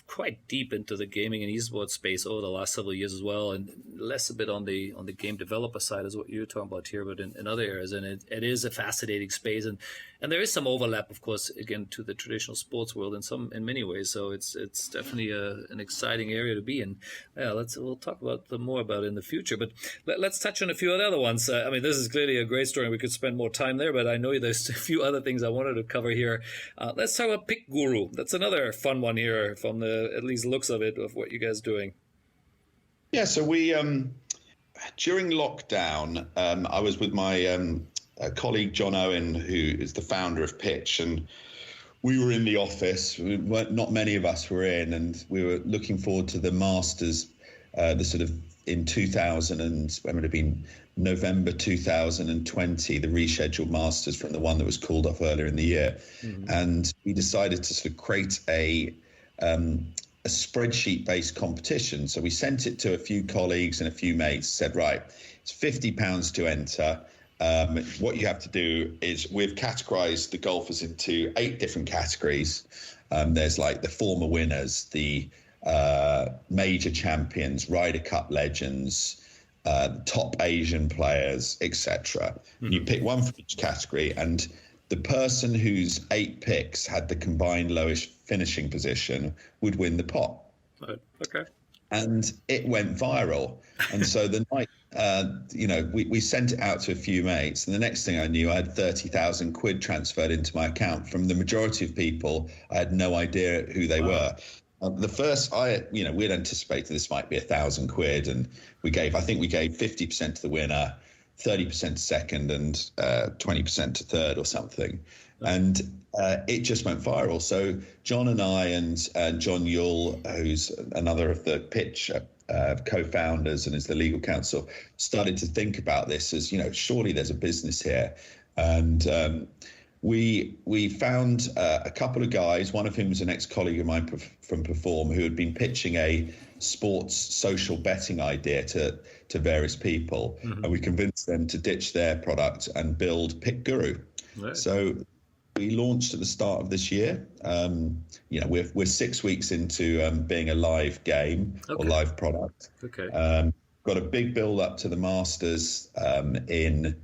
quite deep into the gaming and esports space over the last several years as well, and less a bit on the game developer side is what you're talking about here, but in other areas. And it is a fascinating space, and there is some overlap, of course, again, to the traditional sports world in many ways. So it's definitely an exciting area to be in. Yeah, we'll talk more about it in the future, but let's touch on a few other ones. I mean, this is clearly a great story. We could spend more time there, but I know there's a few other things I wanted to cover here. Let's talk about PickGuru. That's another fun one here from the, at least looks of it, of what you guys are doing. Yeah, so we, during lockdown, I was with my colleague, John Owen, who is the founder of Pitch, and we were in the office. Not many of us were in, and we were looking forward to the Masters, the sort of in 2000, and when it would have been November 2020, the rescheduled Masters from the one that was called off earlier in the year. Mm-hmm. And we decided to sort of create a spreadsheet-based competition. So we sent it to a few colleagues and a few mates, said, right, it's £50 to enter. What you have to do is, we've categorized the golfers into 8 different categories. There's like the former winners, the major champions, Ryder Cup legends, top Asian players, etc. Mm-hmm. You pick one for each category, and the person whose 8 picks had the combined lowest finishing position would win the pot. Right. Okay. And it went viral. And so the night, we sent it out to a few mates, and the next thing I knew, I had 30,000 quid transferred into my account from the majority of people. I had no idea who they were. The first, we had anticipated this might be 1,000 quid, and we gave 50% to the winner, 30% to second, and 20% to third or something. And it just went viral. So John and I and John Yule, who's another of the Pitch co-founders and is the legal counsel, started to think about this as, surely there's a business here. And we found a couple of guys, one of whom was an ex-colleague of mine from Perform, who had been pitching a sports social betting idea to various people. Mm-hmm. And we convinced them to ditch their product and build PickGuru. Right. So we launched at the start of this year. We're 6 weeks into being a live game or live product. Okay. Got a big build up to the Masters in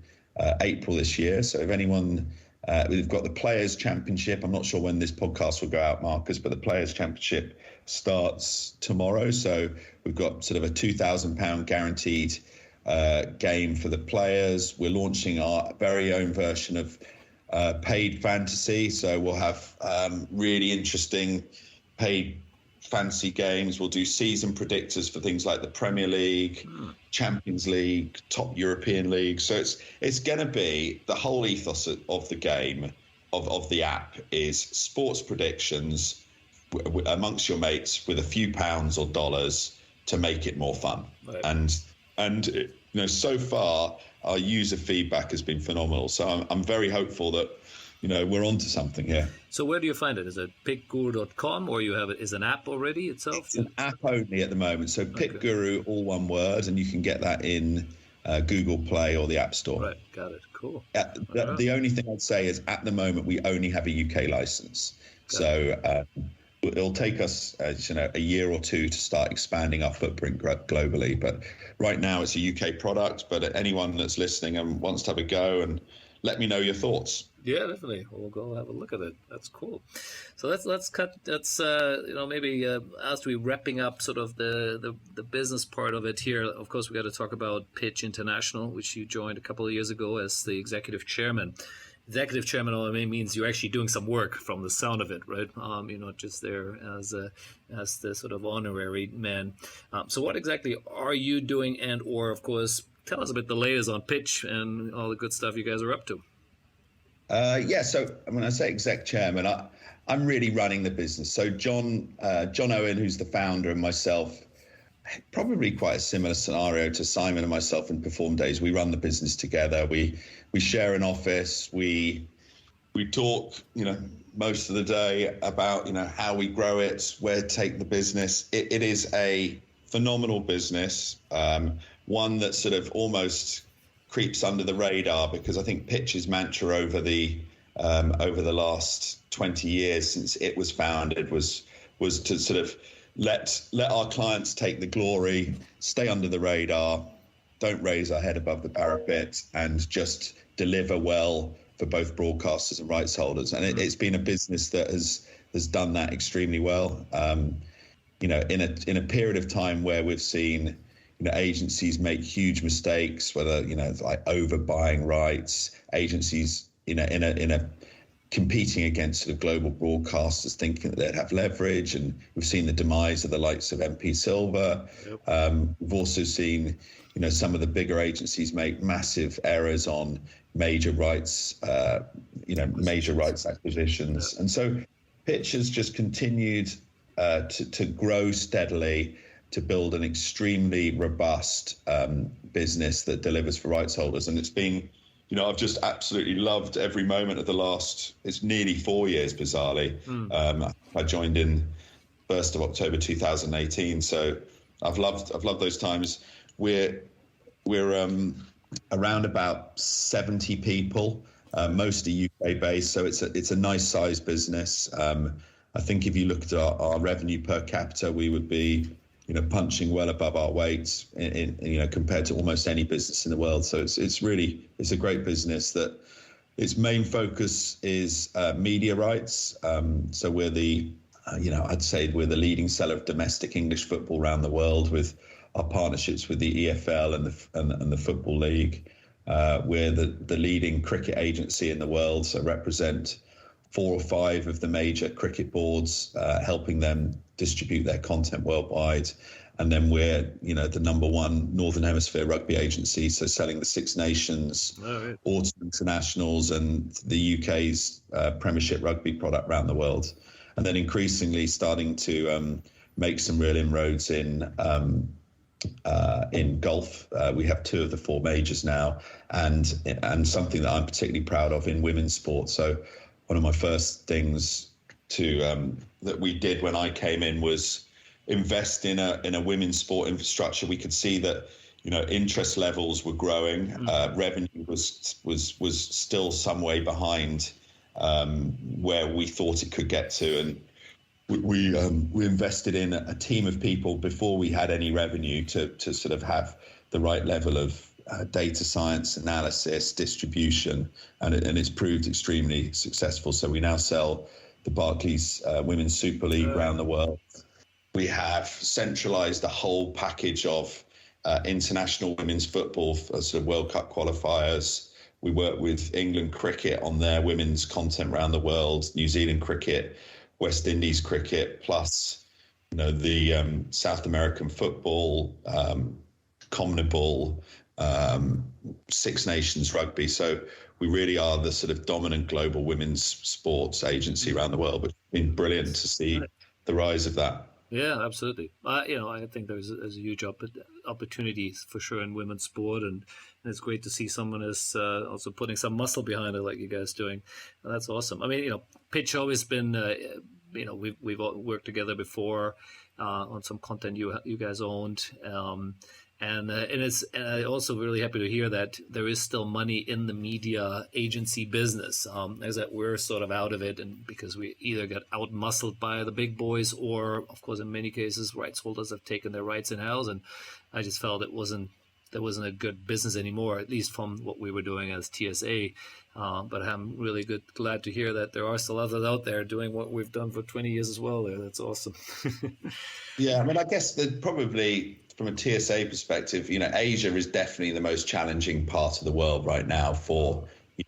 April this year. So if anyone, we've got the Players Championship. I'm not sure when this podcast will go out, Marcus, but the Players Championship starts tomorrow. So we've got sort of a £2,000 guaranteed game for the players. We're launching our very own version of paid fantasy. So we'll have really interesting paid fantasy games. We'll do season predictors for things like the Premier League, Champions League, top European league. So it's going to be the whole ethos of the game, of the app, is sports predictions amongst your mates with a few pounds or dollars to make it more fun. Right. And so far our user feedback has been phenomenal. So I'm very hopeful that we're onto something here. So where do you find it? Is it pickguru.com, or you have it is an app already itself? It's an app only at the moment. So PickGuru, all one word, and you can get that in Google Play or the App Store. Right, got it. Cool. The only thing I'd say is at the moment we only have a UK license. It'll take us, a year or two to start expanding our footprint globally. But right now it's a UK product. But anyone that's listening and wants to have a go, and let me know your thoughts. Yeah, definitely. We'll go have a look at it. That's cool. So let's cut. That's maybe as we wrapping up sort of the business part of it here. Of course, we got to talk about Pitch International, which you joined a couple of years ago as the executive chairman. Executive chairman only means you're actually doing some work from the sound of it, right? You're not just there as the sort of honorary man. So what exactly are you doing, and or of course tell us a bit the latest on Pitch and all the good stuff you guys are up to. So when I say exec chairman, I'm really running the business. So John Owen, who's the founder, and myself, probably quite a similar scenario to Simon and myself in Perform Days. We run the business together. We share an office. We talk, most of the day about, how we grow it, where to take the business. It is a phenomenal business, one that sort of almost creeps under the radar, because I think Pitch's mantra over the last 20 years since it was founded was to sort of let our clients take the glory, stay under the radar, don't raise our head above the parapet, and just deliver well for both broadcasters and rights holders. And it's been a business that has done that extremely well. In a period of time where we've seen agencies make huge mistakes, whether like overbuying rights, agencies in a competing against sort of global broadcasters, thinking that they'd have leverage, and we've seen the demise of the likes of MP Silver. Yep. We've also seen some of the bigger agencies make massive errors on major rights acquisitions. Yep. And so Pitch has just continued to grow steadily, to build an extremely robust business that delivers for rights holders. And it's been, I've just absolutely loved every moment of it's nearly 4 years, bizarrely. I joined in 1st of October 2018. So I've loved those times. We're around about 70 people, mostly UK based. So it's a nice sized business. I think if you looked at our revenue per capita, we would be punching well above our weight in compared to almost any business in the world. So it's a great business that its main focus is media rights. So we're I'd say we're the leading seller of domestic English football around the world with our partnerships with the EFL and the Football League. We're the leading cricket agency in the world, so represent 4 or 5 of the major cricket boards, helping them distribute their content worldwide. And then we're, the number 1 Northern Hemisphere rugby agency, so selling the Six Nations, Autumn Internationals, and the UK's Premiership rugby product around the world. And then increasingly starting to make some real inroads in golf. We have 2 of the 4 majors now, and something that I'm particularly proud of in women's sport. So one of my first things that we did when I came in was invest in a women's sport infrastructure. We could see that interest levels were growing. Revenue was still some way behind where we thought it could get to, and we invested in a team of people before we had any revenue to sort of have the right level of data science, analysis, distribution, and it's proved extremely successful. So we now sell the Barclays Women's Super League around the world. We have centralized the whole package of international women's football, sort of World Cup qualifiers. We work with England cricket on their women's content around the world, New Zealand cricket, West Indies cricket, plus the South American football, CONMEBOL, Six Nations rugby. So we really are the sort of dominant global women's sports agency around the world. But it's been brilliant to see the rise of that. Yeah, absolutely. I think there's a huge opportunity for sure in women's sport, and it's great to see someone is also putting some muscle behind it, like you guys doing. And that's awesome. I mean, Pitch always been, we've all worked together before on some content you guys owned. And I'm also really happy to hear that there is still money in the media agency business, as that we're sort of out of it, and because we either got out muscled by the big boys, or of course in many cases rights holders have taken their rights in house, and I just felt there wasn't a good business anymore, at least from what we were doing as TSA. But I'm really glad to hear that there are still others out there doing what we've done for 20 years as well. That's awesome. Yeah, I mean, I guess that probably from a TSA perspective, Asia is definitely the most challenging part of the world right now for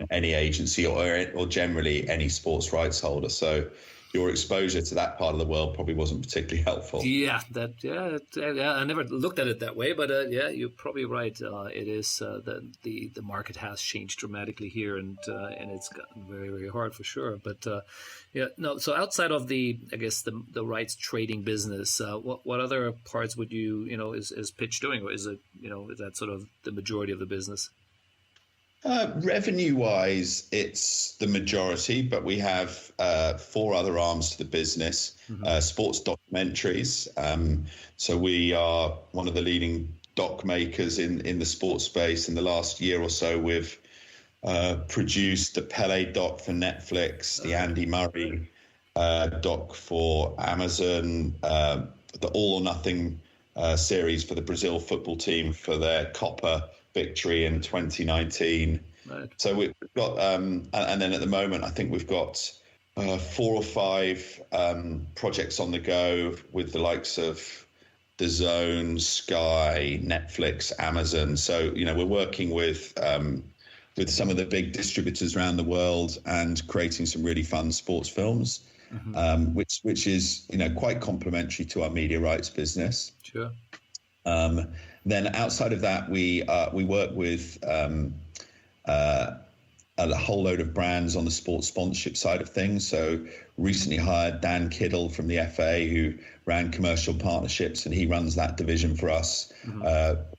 any agency or generally any sports rights holder. So your exposure to that part of the world probably wasn't particularly helpful. Yeah, I never looked at it that way, but you're probably right. It is the market has changed dramatically here, and it's gotten very, very hard for sure. But so outside of the the rights trading business, what other parts would you is Pitch doing, or is it is that sort of the majority of the business? Revenue-wise, it's the majority, but we have 4 other arms to the business. Sports documentaries. So we are one of the leading doc makers in the sports space. In the last year or so, we've produced the Pele doc for Netflix, the Andy Murray doc for Amazon, the All or Nothing series for the Brazil football team for their Copa victory in 2019. Right. So we've got, and then at the moment, I think we've got 4 or 5 projects on the go with the likes of DAZN, Sky, Netflix, Amazon. So we're working with some of the big distributors around the world and creating some really fun sports films, which is quite complementary to our media rights business. Sure. Then outside of that, we work with a whole load of brands on the sports sponsorship side of things. So recently hired Dan Kiddle from the FA, who ran commercial partnerships, and he runs that division for us,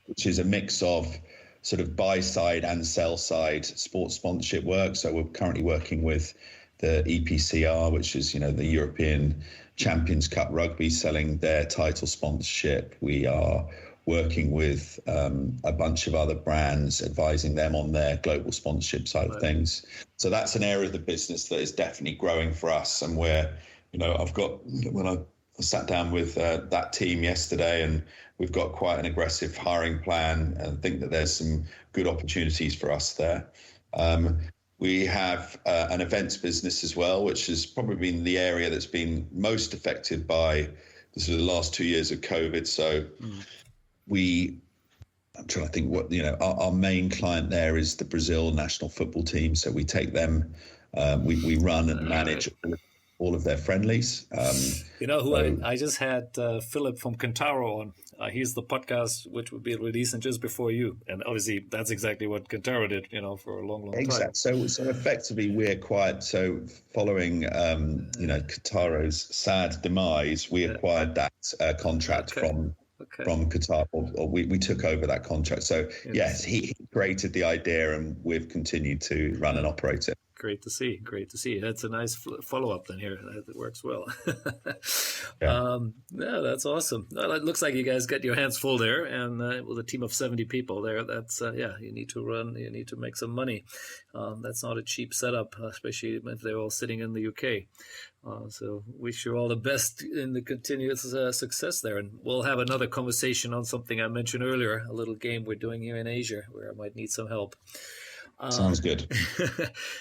which is a mix of sort of buy side and sell side sports sponsorship work. So we're currently working with the EPCR, which is the European Champions Cup rugby, selling their title sponsorship. We are working with a bunch of other brands, advising them on their global sponsorship side of things. So that's an area of the business that is definitely growing for us, and where when I sat down with that team yesterday, and we've got quite an aggressive hiring plan, and think that there's some good opportunities for us there. We have an events business as well, which has probably been the area that's been most affected by the sort of last 2 years of COVID. So I'm trying to think what, our main client there is the Brazil national football team. So we take them, we run and manage all of their friendlies. I just had Philip from Kentaro on. He's the podcast which would be releasing just before you, and obviously that's exactly what Kentaro did, for a long time. So effectively we're quiet. So following Kentaro's sad demise, we acquired that contract from Qatar, or we took over that contract. So yes, he created the idea, and we've continued to run and operate it. Great to see. That's a nice follow-up then here. That works well. That's awesome. Well, it looks like you guys got your hands full there, and with a team of 70 people there, that's, you need to make some money. That's not a cheap setup, especially if they're all sitting in the UK. So wish you all the best in the continuous success there. And we'll have another conversation on something I mentioned earlier, a little game we're doing here in Asia where I might need some help. Sounds good.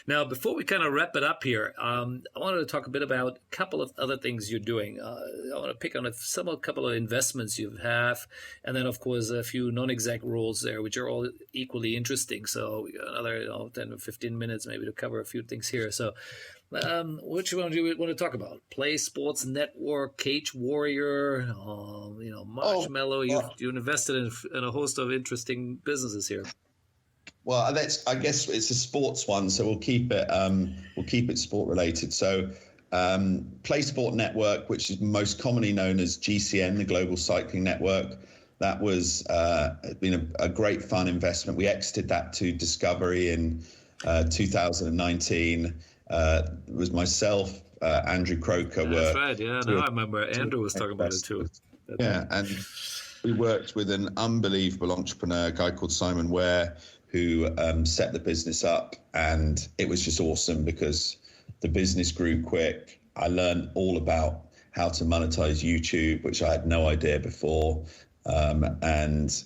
Now, before we kind of wrap it up here, I wanted to talk a bit about a couple of other things you're doing. I want to pick on a couple of investments you have, and then, of course, a few non-exec roles there, which are all equally interesting. So we got another 10 or 15 minutes maybe to cover a few things here. So which one do you want to talk about? Play Sports Network, Cage Warrior, Marshmallow. You invested in a host of interesting businesses here. Well, I guess it's a sports one, so we'll keep it sport related. So, Play Sport Network, which is most commonly known as GCN, the Global Cycling Network, that was been a great fun investment. We exited that to Discovery in 2019. It was myself, Andrew Croker. That's right. Yeah, I remember Andrew was talking about it too. And we worked with an unbelievable entrepreneur, a guy called Simon Ware, who set the business up, and it was just awesome because the business grew quick. I learned all about how to monetize YouTube, which I had no idea before, and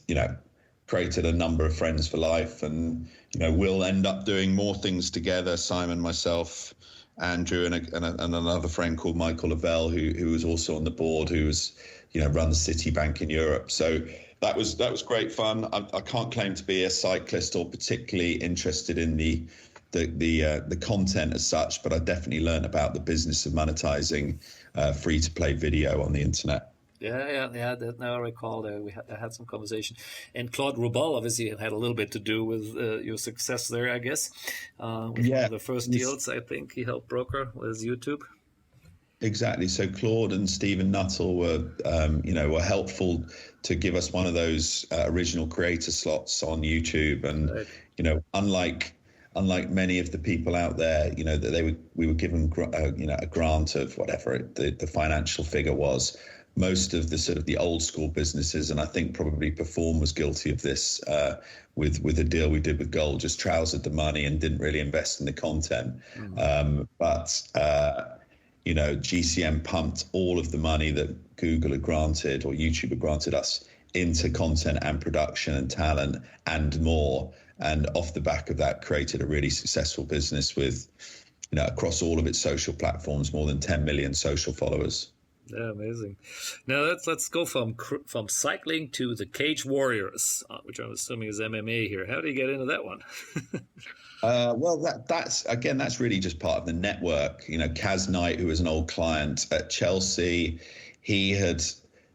created a number of friends for life. And we'll end up doing more things together. Simon, myself, Andrew, and another friend called Michael Lavelle, who was also on the board, who was runs Citibank in Europe. So that was great fun. I can't claim to be a cyclist or particularly interested in the content as such, but I definitely learned about the business of monetizing free-to-play video on the internet. Yeah. Now I recall that I had some conversation, and Claude Rubal obviously had a little bit to do with your success there, I guess. One of the first deals I think he helped broker was YouTube. Exactly. So Claude and Stephen Nuttall were helpful to give us one of those original creator slots on YouTube. And unlike many of the people out there, that we were given a grant of whatever the financial figure was. Most of the sort of the old school businesses, and I think probably Perform was guilty of this with a deal we did with Gold, just trousered the money and didn't really invest in the content. GCM pumped all of the money that Google had granted or YouTube had granted us into content and production and talent and more. And off the back of that, created a really successful business with, across all of its social platforms, more than 10 million social followers. Yeah, amazing. Now let's go from cycling to the Cage Warriors, which I'm assuming is MMA here. How do you get into that one? Well, that's really just part of the network. Kaz Knight, who was an old client at Chelsea, he had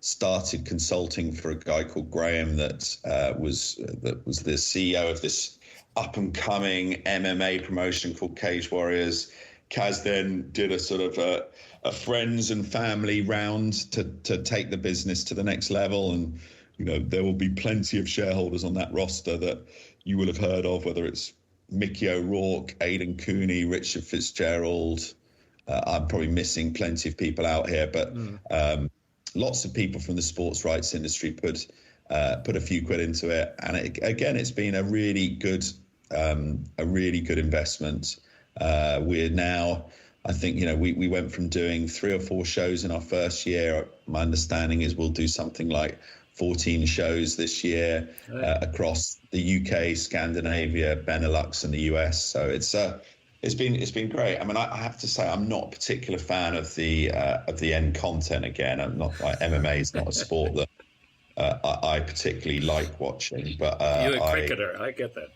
started consulting for a guy called Graham that was the CEO of this up and coming MMA promotion called Cage Warriors. Kaz then did a sort of a friends and family round to take the business to the next level. And, there will be plenty of shareholders on that roster that you will have heard of, whether it's Mickey O'Rourke, Aidan Cooney, Richard Fitzgerald. I'm probably missing plenty of people out here, but lots of people from the sports rights industry put a few quid into it. And it's been a really good investment. We're now, I think, we went from doing 3 or 4 shows in our first year. My understanding is we'll do something like 14 shows this year across the UK, Scandinavia, Benelux, and the US. So it's been great. I mean, I have to say, I'm not a particular fan of the end content. Again, I'm not like MMA is not a sport that I particularly like watching. But you're a cricketer, I get that.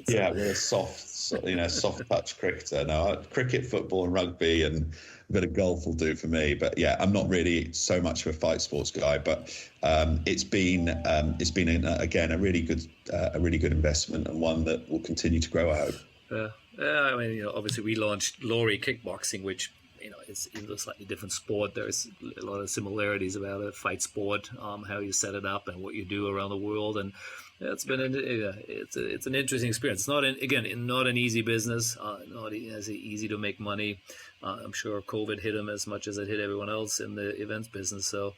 We're a soft touch cricketer. No, cricket, football, and rugby, and a bit of golf will do for me. But yeah, I'm not really so much of a fight sports guy. But it's been again a really good investment, and one that will continue to grow, I hope. I mean, obviously we launched Lorry Kickboxing, which it's a slightly different sport. There's a lot of similarities about a fight sport, how you set it up and what you do around the world, and it's been it's an interesting experience. It's not an easy business, not as easy to make money. I'm sure COVID hit them as much as it hit everyone else in the events business. So,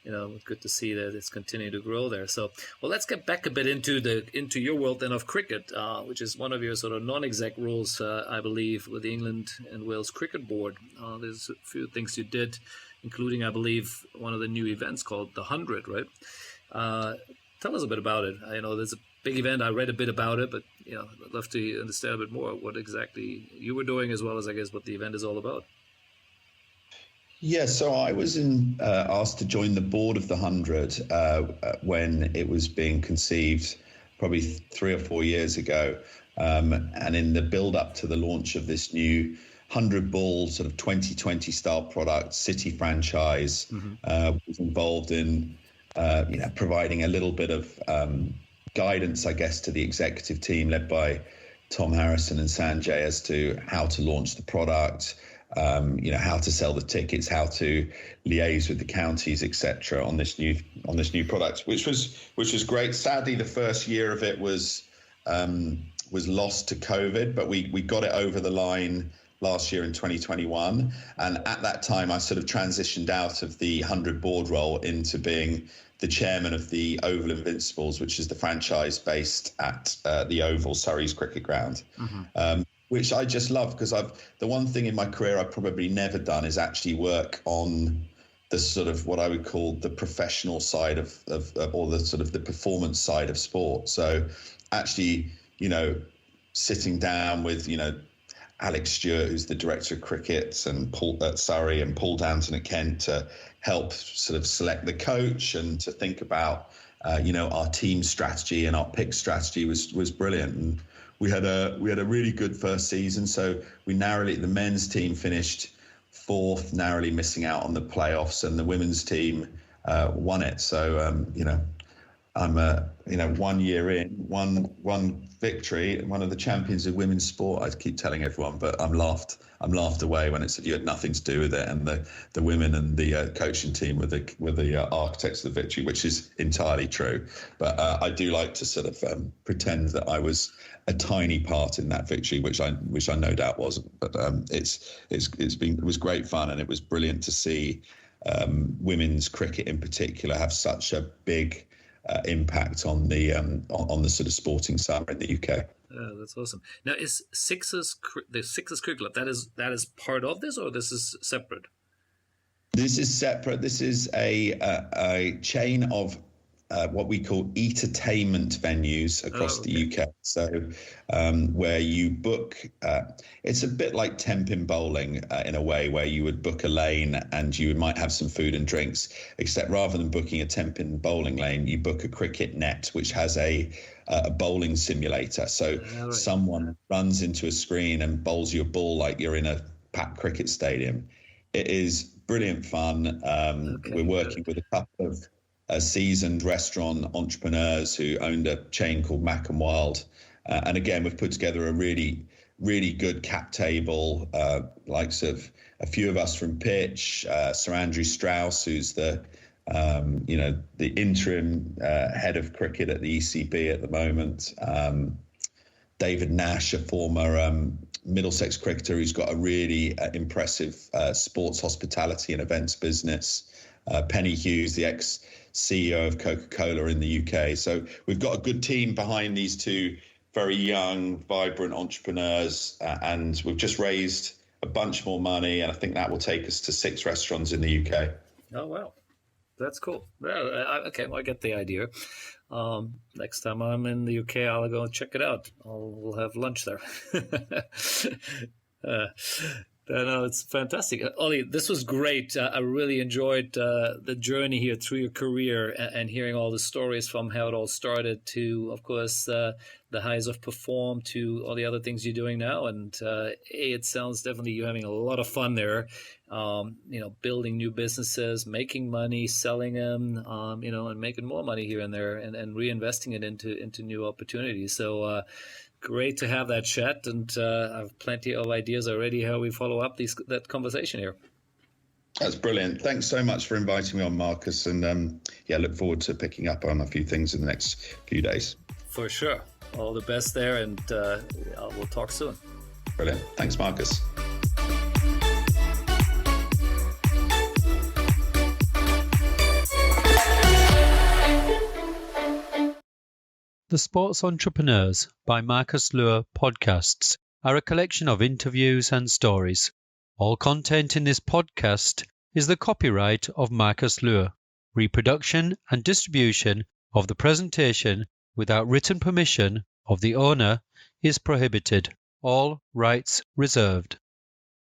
good to see that it's continuing to grow there. So, well, let's get back a bit into your world then of cricket, which is one of your sort of non-exec roles, I believe, with the England and Wales Cricket Board. There's a few things you did, including, I believe, one of the new events called the 100, right? Tell us a bit about it. I know there's a big event. I read a bit about it, but I'd love to understand a bit more what exactly you were doing, as well as, I guess, what the event is all about. Yeah, so I was asked to join the board of the 100 when it was being conceived, probably 3 or 4 years ago, and in the build-up to the launch of this new 100-ball sort of 2020 style product, City franchise, was involved in providing a little bit of guidance, I guess, to the executive team led by Tom Harrison and Sanjay as to how to launch the product, how to sell the tickets, how to liaise with the counties, etc. on this new product, which was great. Sadly, the first year of it was lost to COVID, but we got it over the line last year in 2021. And at that time, I sort of transitioned out of the 100 board role into being the chairman of the Oval Invincibles, which is the franchise based at the Oval, Surrey's cricket ground, which I just love, because the one thing in my career I've probably never done is actually work on the sort of what I would call the professional side of or the sort of the performance side of sport. So actually, sitting down with, Alex Stewart, who's the director of cricket, and Paul at Surrey, and Paul Danton at Kent, to help sort of select the coach and to think about, our team strategy and our pick strategy was brilliant. And we had a really good first season. So the men's team finished 4th, narrowly missing out on the playoffs, and the women's team won it. So, I'm 1 year in, one victory, one of the champions of women's sport. I keep telling everyone, but I'm laughed away when it said you had nothing to do with it, and the women and the coaching team were the architects of the victory, which is entirely true. But I do like to sort of pretend that I was a tiny part in that victory, which I no doubt wasn't. But it was great fun, and it was brilliant to see women's cricket in particular have such a big impact on the sort of sporting summer in the UK. That's awesome. Now, is the Sixers Cricket Club that is part of this, or this is separate? This is separate. This is a chain of what we call entertainment venues across the UK. So where you book, it's a bit like 10-pin bowling in a way, where you would book a lane and you might have some food and drinks, except rather than booking a 10-pin bowling lane, you book a cricket net, which has a bowling simulator. So someone runs into a screen and bowls you a ball like you're in a packed cricket stadium. It is brilliant fun. We're working with a couple of seasoned restaurant entrepreneurs who owned a chain called Mac and Wild. And again, we've put together a really, really good cap table, likes of a few of us from Pitch, Sir Andrew Strauss, who's the interim head of cricket at the ECB at the moment. David Nash, a former Middlesex cricketer who's got a really impressive sports hospitality and events business. Penny Hughes, the ex-CEO of Coca-Cola in the UK. So we've got a good team behind these two very young, vibrant entrepreneurs, and we've just raised a bunch more money, and I think that will take us to 6 restaurants in the UK. Oh, wow. That's cool. Okay, well, I get the idea. Next time I'm in the UK, I'll go check it out. We'll have lunch there. uh, no, it's fantastic. Oli, this was great. I really enjoyed the journey here through your career and hearing all the stories from how it all started to, of course, the highs of Perform to all the other things you're doing now. And it sounds definitely you're having a lot of fun there. Building new businesses, making money, selling them, and making more money here and there, and reinvesting it into new opportunities. So great to have that chat, and I have plenty of ideas already how we follow up that conversation here. That's brilliant. Thanks so much for inviting me on, Marcus, and look forward to picking up on a few things in the next few days. For sure. All the best there, and we'll talk soon. Brilliant. Thanks, Marcus. The Sports Entrepreneurs by Marcus Luer podcasts are a collection of interviews and stories. All content in this podcast is the copyright of Marcus Luer. Reproduction and distribution of the presentation without written permission of the owner is prohibited. All rights reserved.